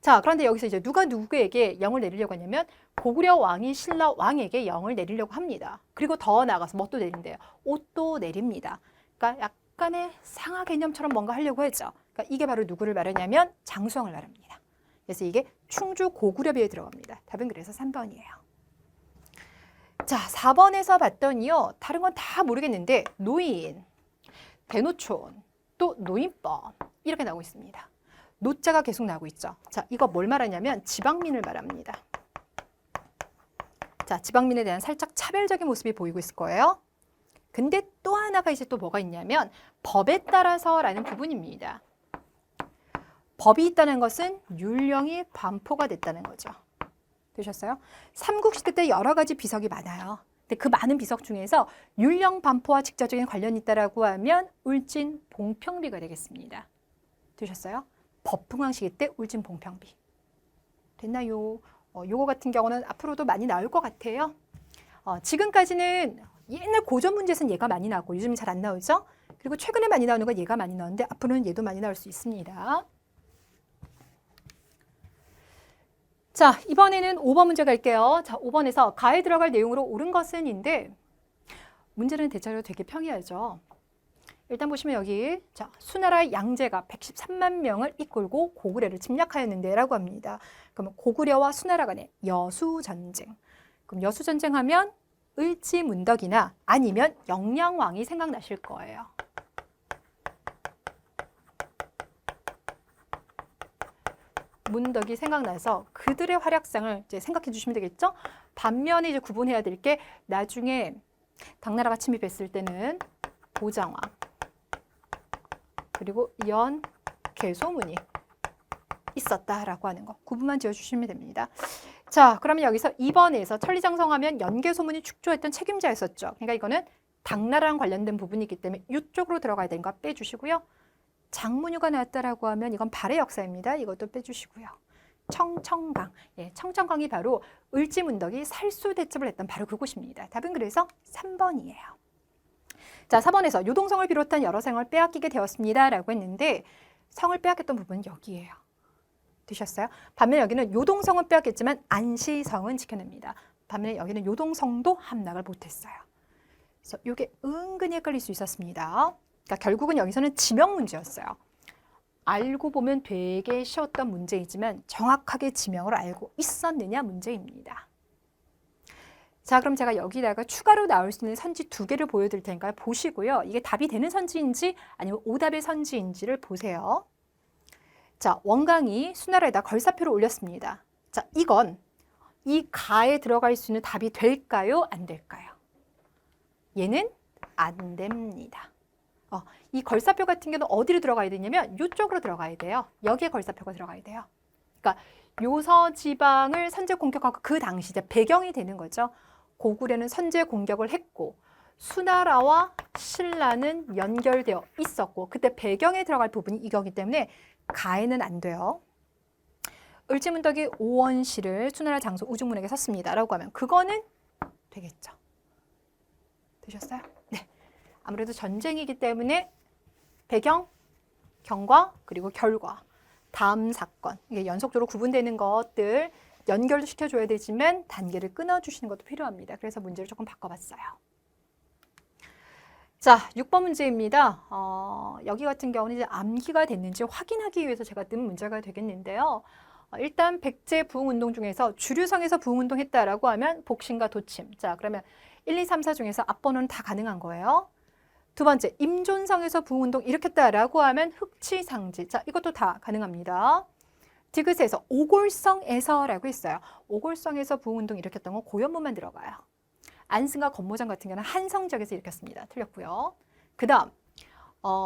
자, 그런데 여기서 이제 누가 누구에게 영을 내리려고 하냐면 고구려 왕이 신라 왕에게 영을 내리려고 합니다. 그리고 더 나아가서 뭣도 내린대요. 옷도 내립니다. 그러니까 약간의 상하 개념처럼 뭔가 하려고 했죠. 그러니까 이게 바로 누구를 말하냐면 장수왕을 말합니다. 그래서 이게 충주 고구려비에 들어갑니다. 답은 그래서 3번이에요. 자, 4번에서 봤더니요. 다른 건 다 모르겠는데 노인, 대노촌, 또 노인법 이렇게 나오고 있습니다. 노자가 계속 나오고 있죠. 자, 이거 뭘 말하냐면 지방민을 말합니다. 자, 지방민에 대한 살짝 차별적인 모습이 보이고 있을 거예요. 근데 또 하나가 이제 또 뭐가 있냐면 법에 따라서라는 부분입니다. 법이 있다는 것은 율령이 반포가 됐다는 거죠. 되셨어요? 삼국시대 때 여러 가지 비석이 많아요. 근데 그 많은 비석 중에서 율령 반포와 직접적인 관련이 있다라고 하면 울진 봉평비가 되겠습니다. 되셨어요? 법흥왕시기 때 울진봉평비. 됐나요? 요거 같은 경우는 앞으로도 많이 나올 것 같아요. 지금까지는 옛날 고전 문제에서는 얘가 많이 나오고 요즘 잘 안 나오죠? 그리고 최근에 많이 나오는 건 얘가 많이 나오는데 앞으로는 얘도 많이 나올 수 있습니다. 자, 이번에는 5번 문제 갈게요. 자, 5번에서 가에 들어갈 내용으로 옳은 것은인데 문제는 대체로 되게 평이하죠. 일단 보시면 여기 자, 수나라 양제가 113만 명을 이끌고 고구려를 침략하였는데 라고 합니다. 그러면 고구려와 수나라 간의 여수전쟁. 그럼 여수전쟁 하면 을지문덕이나 아니면 영량왕이 생각나실 거예요. 문덕이 생각나서 그들의 활약상을 이제 생각해 주시면 되겠죠? 반면에 이제 구분해야 될 게 나중에 당나라가 침입했을 때는 보장왕 그리고 연개소문이 있었다라고 하는 거 구분만 지어주시면 됩니다. 자, 그러면 여기서 2번에서 천리장성하면 연개소문이 축조했던 책임자였었죠. 그러니까 이거는 당나라랑 관련된 부분이기 때문에 이쪽으로 들어가야 되는 거 빼주시고요. 장문유가 나왔다라고 하면 이건 발의 역사입니다. 이것도 빼주시고요. 청천강, 예, 청천강이 바로 을지문덕이 살수대첩을 했던 바로 그곳입니다. 답은 그래서 3번이에요. 자, 4번에서 요동성을 비롯한 여러 성을 빼앗기게 되었습니다. 라고 했는데 성을 빼앗겼던 부분은 여기예요. 되셨어요? 반면에 여기는 요동성은 빼앗겼지만 안시성은 지켜냅니다. 반면에 여기는 요동성도 함락을 못했어요. 그래서 이게 은근히 헷갈릴 수 있었습니다. 그러니까 결국은 여기서는 지명 문제였어요. 알고 보면 되게 쉬웠던 문제이지만 정확하게 지명을 알고 있었느냐 문제입니다. 자, 그럼 제가 여기다가 추가로 나올 수 있는 선지 2개를 보여드릴 테니까 보시고요. 이게 답이 되는 선지인지 아니면 오답의 선지인지를 보세요. 자, 원강이 수나라에다 걸사표를 올렸습니다. 자, 이건 이 가에 들어갈 수 있는 답이 될까요? 안 될까요? 얘는 안 됩니다. 이 걸사표 같은 경우는 어디로 들어가야 되냐면 이쪽으로 들어가야 돼요. 여기에 걸사표가 들어가야 돼요. 그러니까 요서 지방을 선제 공격하고 그 당시 이제 배경이 되는 거죠. 고구려는 선제 공격을 했고 수나라와 신라는 연결되어 있었고 그때 배경에 들어갈 부분이 이거기 때문에 가에는 안 돼요. 을지문덕이 오원시를 수나라 장수 우중문에게 섰습니다. 라고 하면 그거는 되겠죠. 되셨어요? 네. 아무래도 전쟁이기 때문에 배경, 경과, 그리고 결과, 다음 사건 이게 연속적으로 구분되는 것들 연결도 시켜줘야 되지만 단계를 끊어주시는 것도 필요합니다. 그래서 문제를 조금 바꿔봤어요. 자, 6번 문제입니다. 여기 같은 경우는 이제 암기가 됐는지 확인하기 위해서 제가 뜬 문제가 되겠는데요. 일단 백제 부흥운동 중에서 주류성에서 부흥운동했다라고 하면 복신과 도침. 자, 그러면 1, 2, 3, 4 중에서 앞번호는 다 가능한 거예요. 두 번째, 임존성에서 부흥운동 일으켰다라고 하면 흑치상지. 자, 이것도 다 가능합니다. 디귿에서 오골성에서라고 했어요. 오골성에서 부흥운동 일으켰던 건 고연문만 들어가요. 안승과 건모장 같은 경우는 한성 지역에서 일으켰습니다. 틀렸고요. 그 다음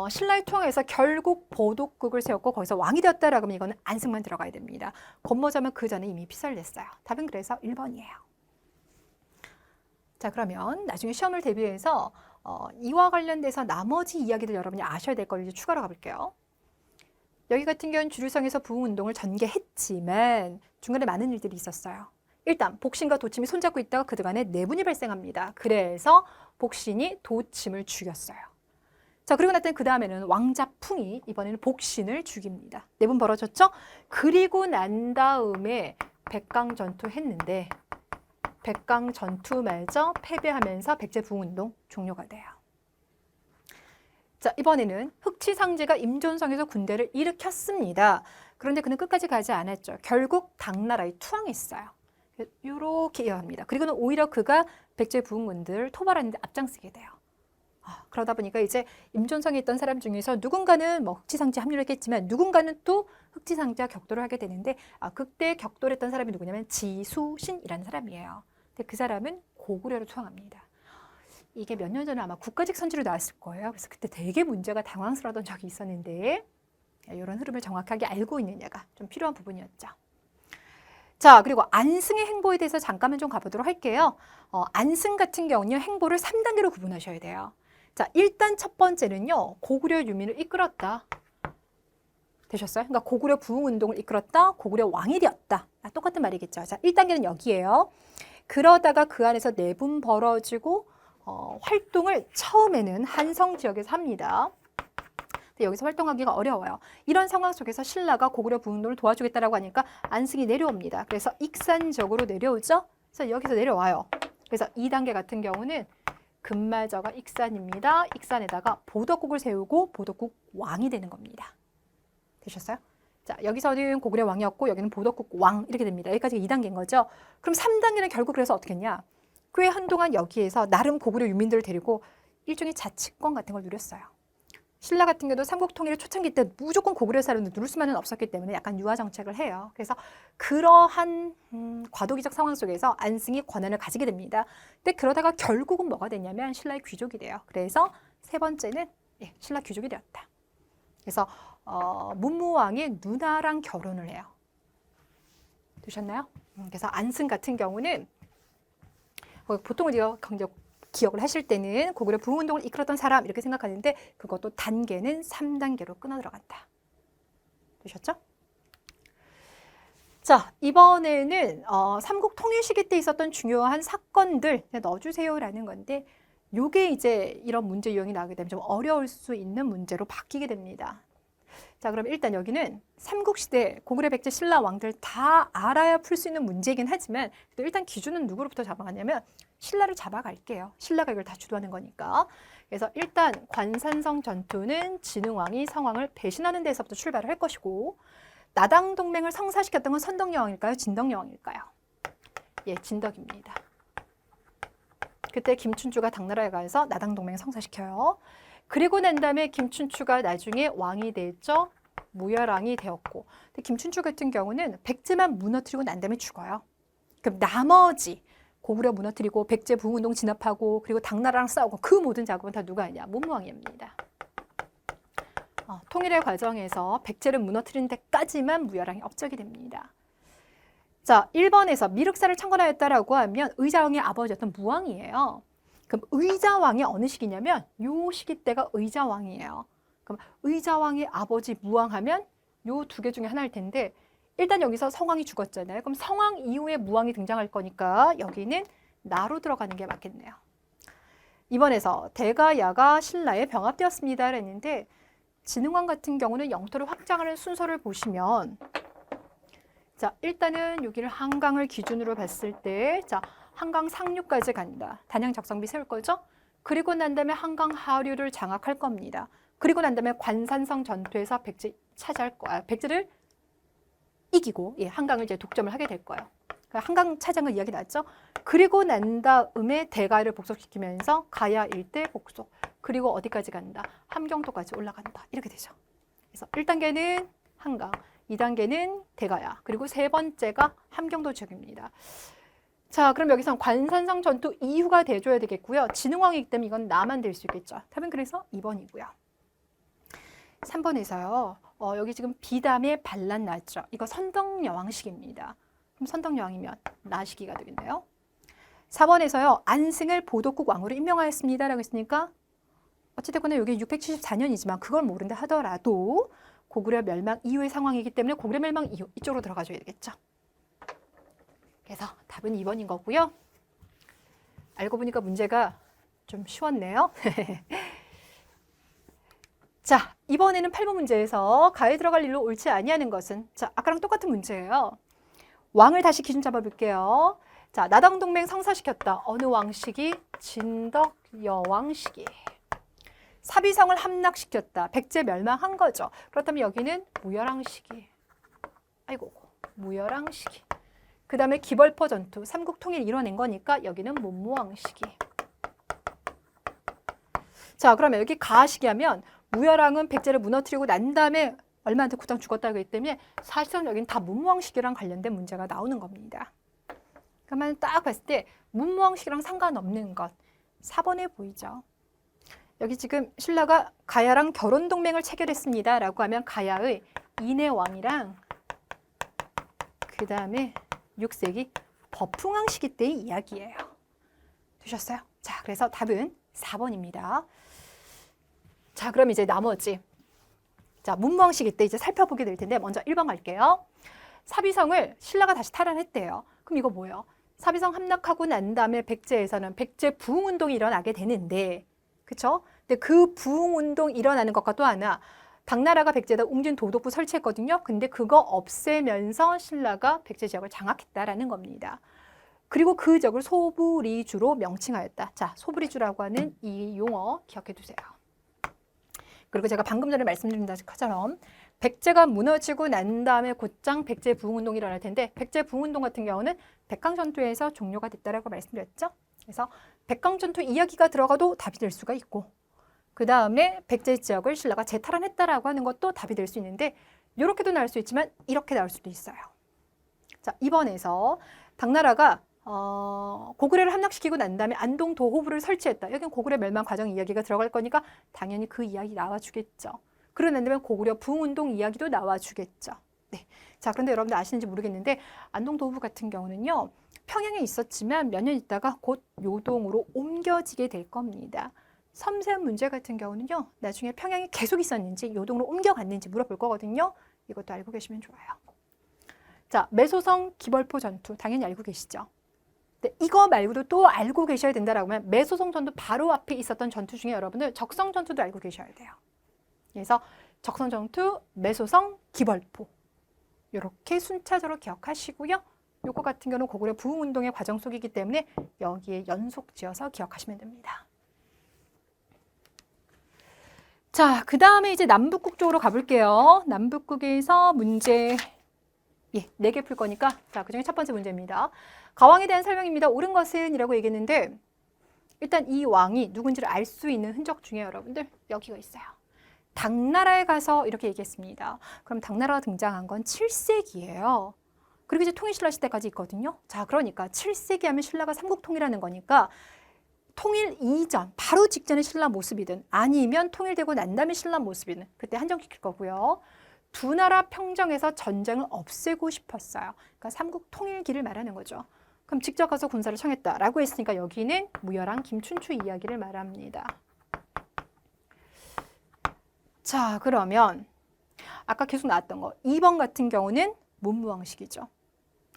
신라의 투항에서 결국 보독국을 세웠고 거기서 왕이 되었다라고 하면 이거는 안승만 들어가야 됩니다. 건모장은 그 전에 이미 피살됐어요. 답은 그래서 1번이에요. 자, 그러면 나중에 시험을 대비해서 이와 관련돼서 나머지 이야기들 여러분이 아셔야 될 걸 이제 추가로 가볼게요. 여기 같은 경우는 주류성에서 부흥운동을 전개했지만 중간에 많은 일들이 있었어요. 일단 복신과 도침이 손잡고 있다가 그들간에 내분이 발생합니다. 그래서 복신이 도침을 죽였어요. 자, 그리고 나타난 그 다음에는 왕자풍이 이번에는 복신을 죽입니다. 내분 벌어졌죠? 그리고 난 다음에 백강전투 했는데 백강전투마저 패배하면서 백제 부흥운동 종료가 돼요. 자, 이번에는 흑치상제가 임존성에서 군대를 일으켰습니다. 그런데 그는 끝까지 가지 않았죠. 결국 당나라에 투항했어요. 이렇게 이어갑니다. 그리고는 오히려 그가 백제 부흥군들을 토벌하는 데 앞장서게 돼요. 그러다 보니까 이제 임존성에 있던 사람 중에서 누군가는 뭐 흑치상제 합류를 했겠지만 누군가는 또 흑치상제와 격돌을 하게 되는데 그때 격돌했던 사람이 누구냐면 지수신이라는 사람이에요. 근데 그 사람은 고구려로 투항합니다. 이게 몇 년 전에 아마 국가직 선지로 나왔을 거예요. 그래서 그때 되게 문제가 당황스러웠던 적이 있었는데 이런 흐름을 정확하게 알고 있느냐가 좀 필요한 부분이었죠. 자, 그리고 안승의 행보에 대해서 잠깐만 좀 가보도록 할게요. 안승 같은 경우는 행보를 3단계로 구분하셔야 돼요. 자, 일단 첫 번째는요. 고구려 유민을 이끌었다. 되셨어요? 그러니까 고구려 부흥운동을 이끌었다. 고구려 왕이 되었다. 똑같은 말이겠죠. 자, 1단계는 여기에요. 그러다가 그 안에서 내분 벌어지고 활동을 처음에는 한성 지역에서 합니다. 근데 여기서 활동하기가 어려워요. 이런 상황 속에서 신라가 고구려 부흥운동을 도와주겠다라고 하니까 안승이 내려옵니다. 그래서 익산적으로 내려오죠. 그래서 여기서 내려와요. 그래서 2단계 같은 경우는 금마저가 익산입니다. 익산에다가 보덕국을 세우고 보덕국 왕이 되는 겁니다. 되셨어요? 자, 여기서는 고구려 왕이었고 여기는 보덕국 왕 이렇게 됩니다. 여기까지가 2단계인 거죠. 그럼 3단계는 결국 그래서 어떻게 했냐? 꽤 한동안 여기에서 나름 고구려 유민들을 데리고 일종의 자치권 같은 걸 누렸어요. 신라 같은 경우도 삼국 통일의 초창기 때 무조건 고구려 사람들 누를 수만은 없었기 때문에 약간 유화 정책을 해요. 그래서 그러한 과도기적 상황 속에서 안승이 권한을 가지게 됩니다. 근데 그러다가 결국은 뭐가 됐냐면 신라의 귀족이 돼요. 그래서 세 번째는 신라 귀족이 되었다. 그래서 문무왕의 누나랑 결혼을 해요. 되셨나요? 그래서 안승 같은 경우는 보통 우리가 기억을 하실 때는 고구려 부흥운동을 이끌었던 사람 이렇게 생각하는데 그것도 단계는 3단계로 끊어 들어간다. 되셨죠? 자, 이번에는 삼국 통일 시기 때 있었던 중요한 사건들 넣어주세요라는 건데 요게 이제 이런 문제 유형이 나오게 되면 좀 어려울 수 있는 문제로 바뀌게 됩니다. 자, 그럼 일단 여기는 삼국시대 고구려 백제 신라 왕들 다 알아야 풀 수 있는 문제이긴 하지만 일단 기준은 누구로부터 잡아가냐면 신라를 잡아갈게요. 신라가 이걸 다 주도하는 거니까. 그래서 일단 관산성 전투는 진흥왕이 성왕을 배신하는 데서부터 출발을 할 것이고 나당 동맹을 성사시켰던 건 선덕여왕일까요? 진덕여왕일까요? 예, 진덕입니다. 그때 김춘추가 당나라에 가서 나당 동맹을 성사시켜요. 그리고 난 다음에 김춘추가 나중에 왕이 됐죠. 무열왕이 되었고 근데 김춘추 같은 경우는 백제만 무너뜨리고 난 다음에 죽어요. 그럼 나머지 고구려 무너뜨리고 백제 부흥운동 진압하고 그리고 당나라랑 싸우고 그 모든 작업은 다 누가 하냐? 문무왕입니다. 통일의 과정에서 백제를 무너뜨리는 데까지만 무열왕이 업적이 됩니다. 자, 1번에서 미륵사를 창건하였다라고 하면 의자왕의 아버지였던 무왕이에요. 그럼 의자왕이 어느 시기냐면 요 시기 때가 의자왕이에요. 그럼 의자왕의 아버지 무왕하면 요 두 개 중에 하나일 텐데 일단 여기서 성왕이 죽었잖아요. 그럼 성왕 이후에 무왕이 등장할 거니까 여기는 나로 들어가는 게 맞겠네요. 이번에서 대가야가 신라에 병합되었습니다. 했는데 진흥왕 같은 경우는 영토를 확장하는 순서를 보시면 자, 일단은 여기를 한강을 기준으로 봤을 때 자, 한강 상류까지 간다. 단양 적성비 세울 거죠? 그리고 난 다음에 한강 하류를 장악할 겁니다. 그리고 난 다음에 관산성 전투에서 백제 차지할 거야. 백제를 이기고 한강을 이제 독점을 하게 될 거예요. 그러니까 한강 차지한 이야기 나왔죠? 그리고 난 다음에 대가를 복속시키면서 가야 일대 복속. 그리고 어디까지 간다? 함경도까지 올라간다. 이렇게 되죠. 그래서 1단계는 한강, 2단계는 대가야. 그리고 세 번째가 함경도 지역입니다. 자, 그럼 여기서 관산성 전투 이후가 돼줘야 되겠고요. 진흥왕이기 때문에 이건 나만 될 수 있겠죠. 답은 그래서 2번이고요. 3번에서요. 여기 지금 비담에 반란 나왔죠. 이거 선덕여왕식입니다. 그럼 선덕여왕이면 나시기가 되겠네요. 4번에서요. 안승을 보덕국 왕으로 임명하였습니다. 라고 했으니까 어찌됐거나 여기 674년이지만 그걸 모른다 하더라도 고구려 멸망 이후의 상황이기 때문에 고구려 멸망 이후 이쪽으로 들어가줘야 되겠죠. 그래서 답은 2번인 거고요. 알고 보니까 문제가 좀 쉬웠네요. 자, 이번에는 8번 문제에서 가에 들어갈 일로 옳지 아니하는 것은 자, 아까랑 똑같은 문제예요. 왕을 다시 기준 잡아볼게요. 자, 나당 동맹 성사시켰다. 어느 왕시기? 진덕여왕 시기. 사비성을 함락시켰다. 백제 멸망한 거죠. 그렇다면 여기는 무열왕 시기. 아이고, 무열왕 시기. 그 다음에 기벌포 전투, 삼국 통일 이뤄낸 거니까 여기는 문무왕 시기. 자, 그러면 여기 가시기 하면 무열왕은 백제를 무너뜨리고 난 다음에 얼마 안 돼 곧장 죽었다고 했기 때문에 사실상 여기는 다 문무왕 시기랑 관련된 문제가 나오는 겁니다. 그러면 딱 봤을 때 문무왕 시기랑 상관없는 것 4번에 보이죠. 여기 지금 신라가 가야랑 결혼 동맹을 체결했습니다. 라고 하면 가야의 인해왕이랑 그 다음에 6세기 버풍왕 시기 때의 이야기예요. 되셨어요? 자, 그래서 답은 4번입니다. 자, 그럼 이제 나머지 자, 문무왕식일 때 이제 살펴보게 될 텐데 먼저 1번 갈게요. 사비성을 신라가 다시 탈환했대요. 그럼 이거 뭐예요? 사비성 함락하고 난 다음에 백제에서는 백제 부흥운동이 일어나게 되는데, 그쵸? 근데 그 부흥운동 일어나는 것과 또 하나, 당나라가 백제에다 웅진 도독부 설치했거든요. 근데 그거 없애면서 신라가 백제 지역을 장악했다라는 겁니다. 그리고 그 지역을 소부리주로 명칭하였다. 자, 소부리주라고 하는 이 용어 기억해 두세요. 그리고 제가 방금 전에 말씀드린 것처럼 백제가 무너지고 난 다음에 곧장 백제 부흥운동이 일어날 텐데, 백제 부흥운동 같은 경우는 백강전투에서 종료가 됐다라고 말씀드렸죠. 그래서 백강전투 이야기가 들어가도 답이 될 수가 있고, 그 다음에 백제 지역을 신라가 재탈환했다라고 하는 것도 답이 될 수 있는데, 이렇게도 나올 수 있지만 이렇게 나올 수도 있어요. 자, 이번에서 당나라가 고구려를 함락시키고 난 다음에 안동 도호부를 설치했다. 여기는 고구려 멸망 과정 이야기가 들어갈 거니까 당연히 그 이야기 나와주겠죠. 그러고 난 다음에 고구려 부흥운동 이야기도 나와주겠죠. 네. 자, 그런데 여러분들 아시는지 모르겠는데 안동 도호부 같은 경우는요, 평양에 있었지만 몇 년 있다가 곧 요동으로 옮겨지게 될 겁니다. 섬세한 문제 같은 경우는요, 나중에 평양에 계속 있었는지 요동으로 옮겨갔는지 물어볼 거거든요. 이것도 알고 계시면 좋아요. 자, 매소성 기벌포 전투 당연히 알고 계시죠? 네, 이거 말고도 또 알고 계셔야 된다라고 하면 매소성 전투 바로 앞에 있었던 전투 중에 여러분들 적성 전투도 알고 계셔야 돼요. 그래서 적성 전투, 매소성, 기벌포 이렇게 순차적으로 기억하시고요. 요거 같은 경우는 고구려 부흥운동의 과정 속이기 때문에 여기에 연속 지어서 기억하시면 됩니다. 자, 그 다음에 이제 남북국 쪽으로 가볼게요. 남북국에서 문제 4개 풀 거니까, 자, 그중에 첫 번째 문제입니다. 가왕에 대한 설명입니다. 옳은 것은 이라고 얘기했는데, 일단 이 왕이 누군지를 알 수 있는 흔적 중에 여러분들 여기가 있어요. 당나라에 가서 이렇게 얘기했습니다. 그럼 당나라가 등장한 건 7세기예요. 그리고 이제 통일신라 시대까지 있거든요. 자, 그러니까 7세기 하면 신라가 삼국통일하는 거니까 통일 이전, 바로 직전의 신라 모습이든 아니면 통일되고 난 다음에 신라 모습이든 그때 한정시킬 거고요. 두 나라 평정에서 전쟁을 없애고 싶었어요. 그러니까 삼국 통일기를 말하는 거죠. 그럼 직접 가서 군사를 청했다라고 했으니까 여기는 무열한 김춘추 이야기를 말합니다. 자, 그러면 아까 계속 나왔던 거 2번 같은 경우는 문무왕식이죠.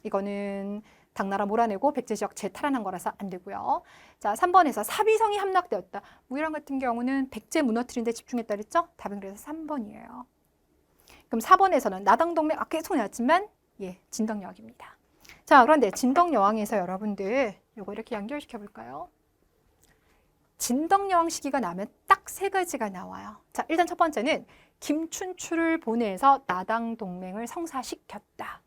이거는 당나라 몰아내고 백제 지역 재탈환한 거라서 안 되고요. 자, 3번에서 사비성이 함락되었다. 무열한 같은 경우는 백제 무너뜨린 데 집중했다 그랬죠? 답은 그래서 3번이에요. 그럼 4번에서는 나당동맥 계속 나왔지만 진덕여왕입니다. 자, 그런데 진덕여왕에서 여러분들 이거 이렇게 연결시켜 볼까요? 진덕여왕 시기가 나면 딱 3가지가 나와요. 자, 일단 첫 번째는 김춘추를 보내서 나당동맹을 성사시켰다.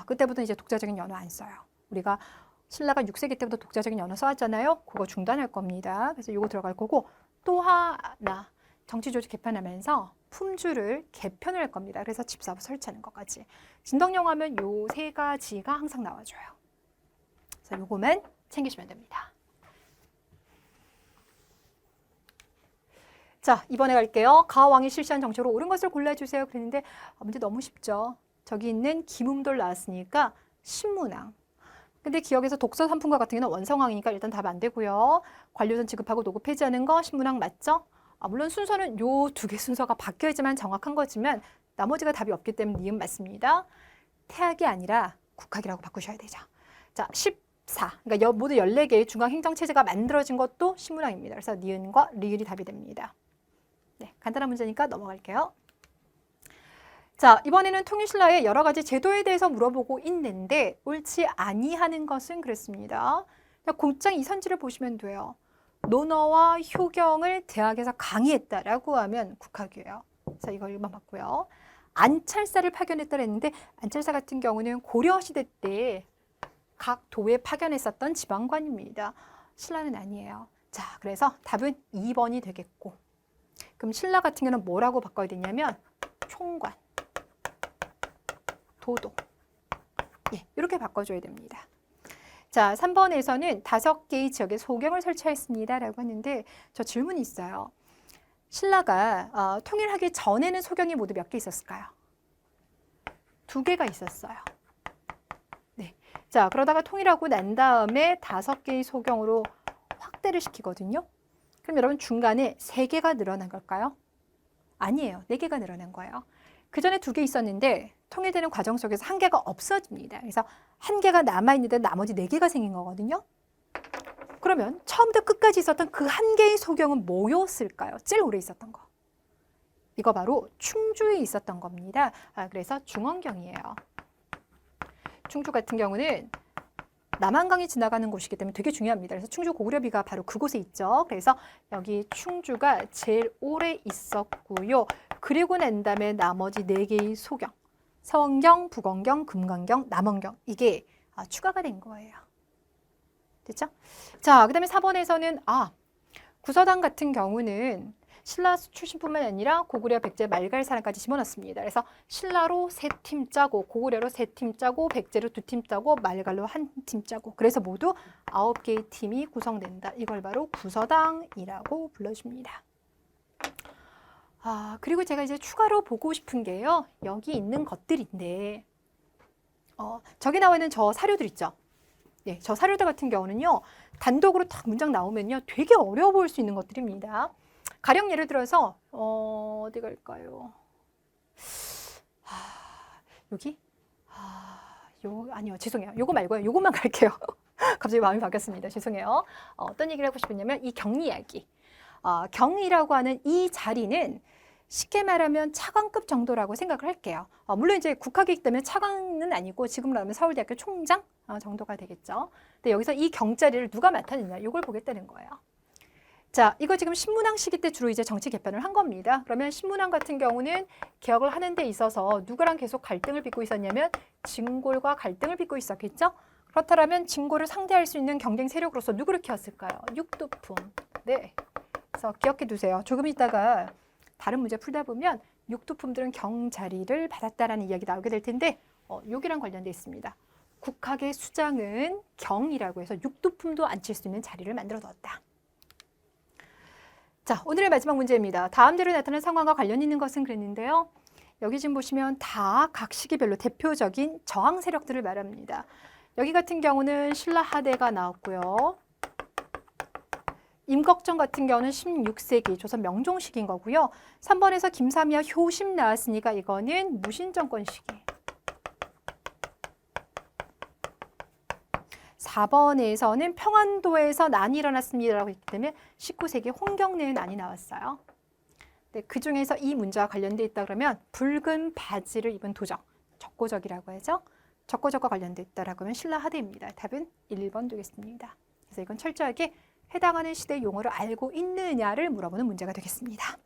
그때부터 이제 독자적인 연호 안 써요. 우리가 신라가 6세기 때부터 독자적인 연호 써왔잖아요. 그거 중단할 겁니다. 그래서 이거 들어갈 거고, 또 하나 정치조직 개편하면서 품주를 개편을 할 겁니다. 그래서 집사부 설치하는 것까지. 진덕여왕 하면 요 3가지가 항상 나와줘요. 그래서 요거만 챙기시면 됩니다. 자, 이번에 갈게요. 가왕이 실시한 정책으로 옳은 것을 골라주세요. 그랬는데 문제 너무 쉽죠. 저기 있는 김음돌 나왔으니까 신문왕. 근데 기억에서 독서 산품과 같은 경우는 원성왕이니까 일단 답 안 되고요. 관료전 지급하고 노고 폐지하는 거 신문왕 맞죠? 물론 순서는 요 2개 순서가 바뀌어야지만 정확한 거지만 나머지가 답이 없기 때문에 니은 맞습니다. 태학이 아니라 국학이라고 바꾸셔야 되죠. 자, 14. 그러니까 모두 14개의 중앙행정체제가 만들어진 것도 신문왕입니다. 그래서 니은과 리을이 답이 됩니다. 네, 간단한 문제니까 넘어갈게요. 자, 이번에는 통일신라의 여러 가지 제도에 대해서 물어보고 있는데 옳지 아니하는 것은 그렇습니다. 곧장 이 선지를 보시면 돼요. 논어와 효경을 대학에서 강의했다라고 하면 국학이에요. 자, 이거 1번 맞고요. 안찰사를 파견했다고 했는데 안찰사 같은 경우는 고려시대 때 각 도에 파견했었던 지방관입니다. 신라는 아니에요. 자, 그래서 답은 2번이 되겠고, 그럼 신라 같은 경우는 뭐라고 바꿔야 되냐면 총관, 도도 이렇게 바꿔줘야 됩니다. 자, 3번에서는 5개의 지역에 소경을 설치했습니다 라고 하는데 저 질문이 있어요. 신라가 통일하기 전에는 소경이 모두 몇 개 있었을까요? 2개가 있었어요. 네. 자, 그러다가 통일하고 난 다음에 5개의 소경으로 확대를 시키거든요. 그럼 여러분 중간에 3개가 늘어난 걸까요? 아니에요. 4개가 늘어난 거예요. 그 전에 2개 있었는데 통일되는 과정 속에서 1개가 없어집니다. 그래서 1개가 남아있는데 나머지 4개가 생긴 거거든요. 그러면 처음부터 끝까지 있었던 그 1개의 소경은 뭐였을까요? 제일 오래 있었던 거. 이거 바로 충주에 있었던 겁니다. 그래서 중원경이에요. 충주 같은 경우는 남한강이 지나가는 곳이기 때문에 되게 중요합니다. 그래서 충주 고구려비가 바로 그곳에 있죠. 그래서 여기 충주가 제일 오래 있었고요. 그리고 난 다음에 나머지 4개의 소경, 서원경, 북원경, 금강경, 남원경, 이게 추가가 된 거예요. 됐죠? 자, 그 다음에 4번에서는 구서당 같은 경우는 신라 출신뿐만 아니라 고구려, 백제, 말갈 사람까지 집어넣습니다. 그래서 신라로 3팀 짜고, 고구려로 3팀 짜고, 백제로 2팀 짜고, 말갈로 1팀 짜고, 그래서 모두 9개의 팀이 구성된다. 이걸 바로 구서당이라고 불러줍니다. 그리고 제가 이제 추가로 보고 싶은 게요. 여기 있는 것들인데, 저기 나와 있는 저 사료들 있죠? 네, 저 사료들 같은 경우는요, 단독으로 딱 문장 나오면요, 되게 어려워 보일 수 있는 것들입니다. 가령 예를 들어서 어디 갈까요? 여기? 아니요, 죄송해요. 요거 말고요. 요것만 갈게요. 갑자기 마음이 바뀌었습니다. 죄송해요. 어떤 얘기를 하고 싶었냐면 이 경 이야기. 경이라고 하는 이 자리는 쉽게 말하면 차관급 정도라고 생각을 할게요. 물론 이제 국학이기 때문에 차관은 아니고 지금으로 하면 서울대학교 총장 정도가 되겠죠. 근데 여기서 이 경자리를 누가 맡았느냐, 이걸 보겠다는 거예요. 자, 이거 지금 신문왕 시기 때 주로 이제 정치 개편을 한 겁니다. 그러면 신문왕 같은 경우는 개혁을 하는 데 있어서 누구랑 계속 갈등을 빚고 있었냐면 진골과 갈등을 빚고 있었겠죠. 그렇다면 진골을 상대할 수 있는 경쟁 세력으로서 누구를 키웠을까요? 육두품. 네. 그래서 기억해 두세요. 조금 있다가 다른 문제 풀다 보면 육두품들은 경자리를 받았다라는 이야기 나오게 될 텐데 여기랑 관련돼 있습니다. 국학의 수장은 경이라고 해서 육두품도 앉힐 수 있는 자리를 만들어 두었다. 자, 오늘의 마지막 문제입니다. 다음대로 나타난 상황과 관련 있는 것은 그랬는데요. 여기 지금 보시면 다 각 시기별로 대표적인 저항 세력들을 말합니다. 여기 같은 경우는 신라 하대가 나왔고요. 임꺽정 같은 경우는 16세기 조선 명종 시기인 거고요. 3번에서 김삼이와 효심 나왔으니까 이거는 무신정권 시기. 4번에서는 평안도에서 난이 일어났습니다라고 했기 때문에 19세기 홍경래의 난이 나왔어요. 네, 그 중에서 이 문제와 관련돼 있다 그러면 붉은 바지를 입은 도적, 적고적이라고 하죠. 적고적과 관련돼 있다라고 하면 신라 하대입니다. 답은 1번 되겠습니다. 그래서 이건 철저하게 해당하는 시대 용어를 알고 있느냐를 물어보는 문제가 되겠습니다.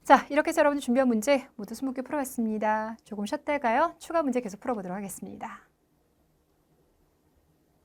자, 이렇게 해서 여러분들 준비한 문제 모두 20개 풀어봤습니다. 조금 쉬었다가요. 추가 문제 계속 풀어보도록 하겠습니다.